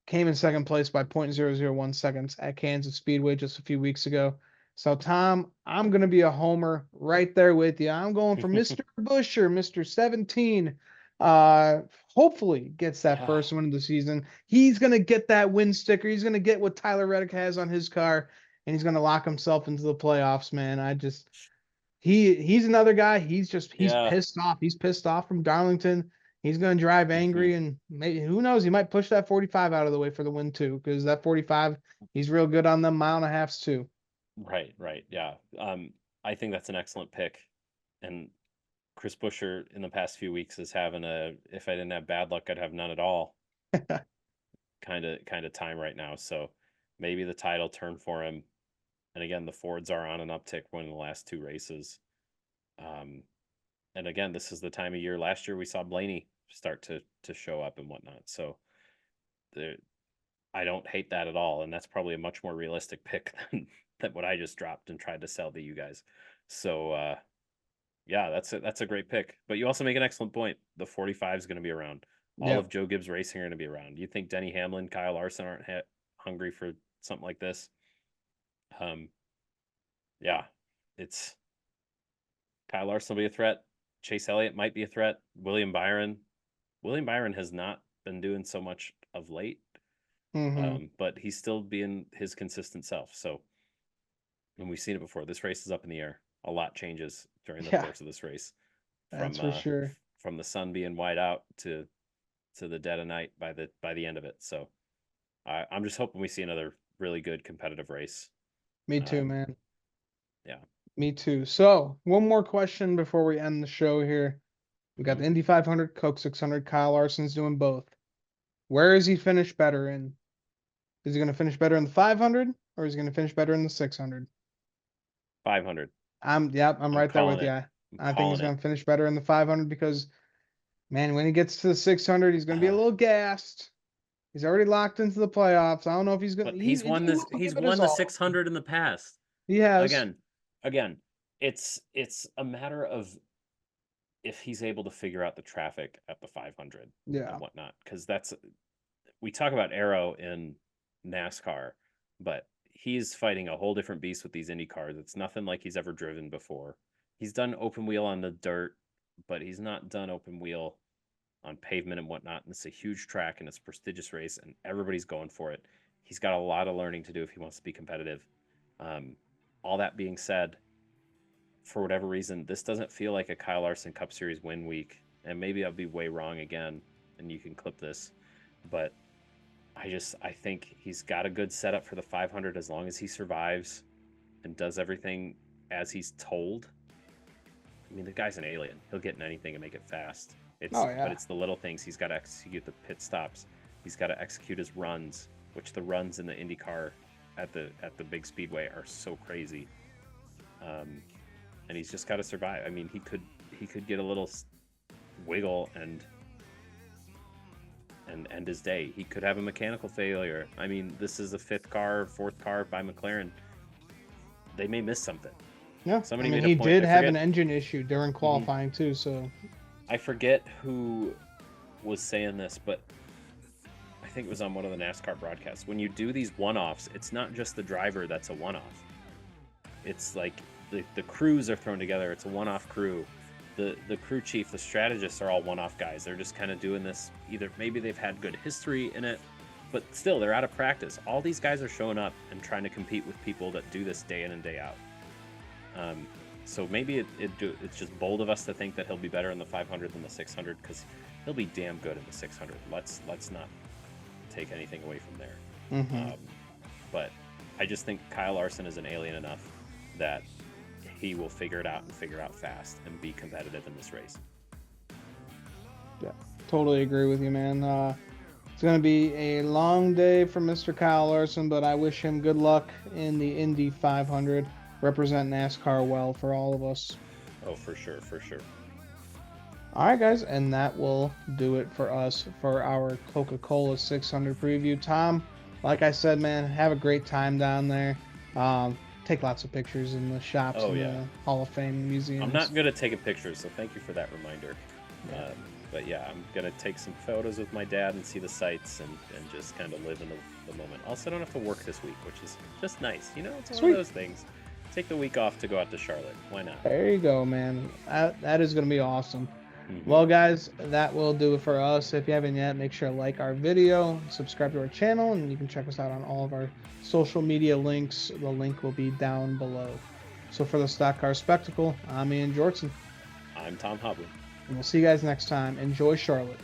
Came in second place by 0.001 seconds at Kansas Speedway just a few weeks ago. So, Tom, I'm going to be a homer right there with you. I'm going for Mr. Buescher, Mr. 17. Uh, Hopefully gets that Yeah. first win of the season. He's going to get that win sticker. He's going to get what Tyler Reddick has on his car, and he's going to lock himself into the playoffs, man. He's another guy. He's Yeah. pissed off. He's pissed off from Darlington. He's going to drive Hmm. angry, and maybe who knows? He might push that 45 out of the way for the win too, because that 45, he's real good on them mile and a halfs too. Right, right. Yeah. I think that's an excellent pick. And Chris Buescher in the past few weeks is having if I didn't have bad luck, I'd have none at all. kind of time right now. So maybe the tide will turn for him. And again, the Fords are on an uptick winning the last 2 races. And again, this is the time of year. Last year we saw Blaney start to show up and whatnot. So I don't hate that at all, and that's probably a much more realistic pick than what I just dropped and tried to sell to you guys. So yeah, that's a great pick. But you also make an excellent point. The 45 is going to be around. All of Joe Gibbs Racing are going to be around. You think Denny Hamlin, Kyle Larson aren't hungry for something like this? Yeah, it's Kyle Larson will be a threat. Chase Elliott might be a threat. William Byron has not been doing so much of late, but he's still being his consistent self. So, and we've seen it before. This race is up in the air. A lot changes during the course of this race. That's for sure. From the sun being white out to the dead of night by the end of it. So, I'm just hoping we see another really good competitive race. Me too, man. Yeah. Me too. So, one more question before we end the show here. We got the Indy 500, Coke 600. Kyle Larson's doing both. Where is he finish better in? Is he going to finish better in the 500 or is he going to finish better in the 600? 500. I'm right there with you. I think he's going to finish better in the 500 because, man, when he gets to the 600, he's going to be a little gassed. He's already locked into the playoffs. I don't know if he's going to. He's won this. He's won the 600 in the past. He has. Again, it's a matter of if he's able to figure out the traffic at the 500 and whatnot, because we talk about aero in NASCAR, but he's fighting a whole different beast with these Indy cars. It's nothing like he's ever driven before. He's done open wheel on the dirt, but he's not done open wheel on pavement and whatnot. And it's a huge track and it's a prestigious race and everybody's going for it. He's got a lot of learning to do if he wants to be competitive. All that being said, for whatever reason, this doesn't feel like a Kyle Larson Cup Series win week. And maybe I'll be way wrong again, and you can clip this. But I think he's got a good setup for the 500 as long as he survives and does everything as he's told. I mean, the guy's an alien. He'll get in anything and make it fast. But it's the little things. He's got to execute the pit stops. He's got to execute his runs, which the runs in the IndyCar at the big speedway are so crazy. And he's just got to survive. I mean, he could get a little wiggle and end his day. He could have a mechanical failure. I mean, this is the 4th car by McLaren. They may miss something. Yeah, he did have an engine issue during qualifying too. So I forget who was saying this, but I think it was on one of the NASCAR broadcasts. When you do these one-offs, it's not just the driver that's a one-off. It's like the crews are thrown together. It's a one-off crew. The crew chief, the strategists are all one-off guys. They're just kind of doing this. Either maybe they've had good history in it, but still they're out of practice. All these guys are showing up and trying to compete with people that do this day in and day out. So maybe it's just bold of us to think that he'll be better in the 500 than the 600 because he'll be damn good in the 600. Let's not take anything away from there. But I just think Kyle Larson is an alien enough that he will figure it out and figure out fast and be competitive in this race. Yeah, totally agree with you, man. It's going to be a long day for Mr. Kyle Larson, but I wish him good luck in the Indy 500. Represent NASCAR well for all of us. Oh, for sure, for sure. All right, guys, and that will do it for us for our Coca-Cola 600 preview. Tom, like I said, man, have a great time down there. Take lots of pictures in the shops and the Hall of Fame museums. I'm not good at taking pictures, so thank you for that reminder. But yeah, I'm going to take some photos with my dad and see the sights and just kind of live in the moment. Also, don't have to work this week, which is just nice. You know, it's one of those things. Take the week off to go out to Charlotte. Why not? There you go, man. That is going to be awesome. Well, guys, that will do it for us. If you haven't yet, make sure to like our video, subscribe to our channel, and you can check us out on all of our social media links. The link will be down below. So for the Stock Car Spectacle, I'm Ian Jortson. I'm Tom Hobley. And we'll see you guys next time. Enjoy Charlotte.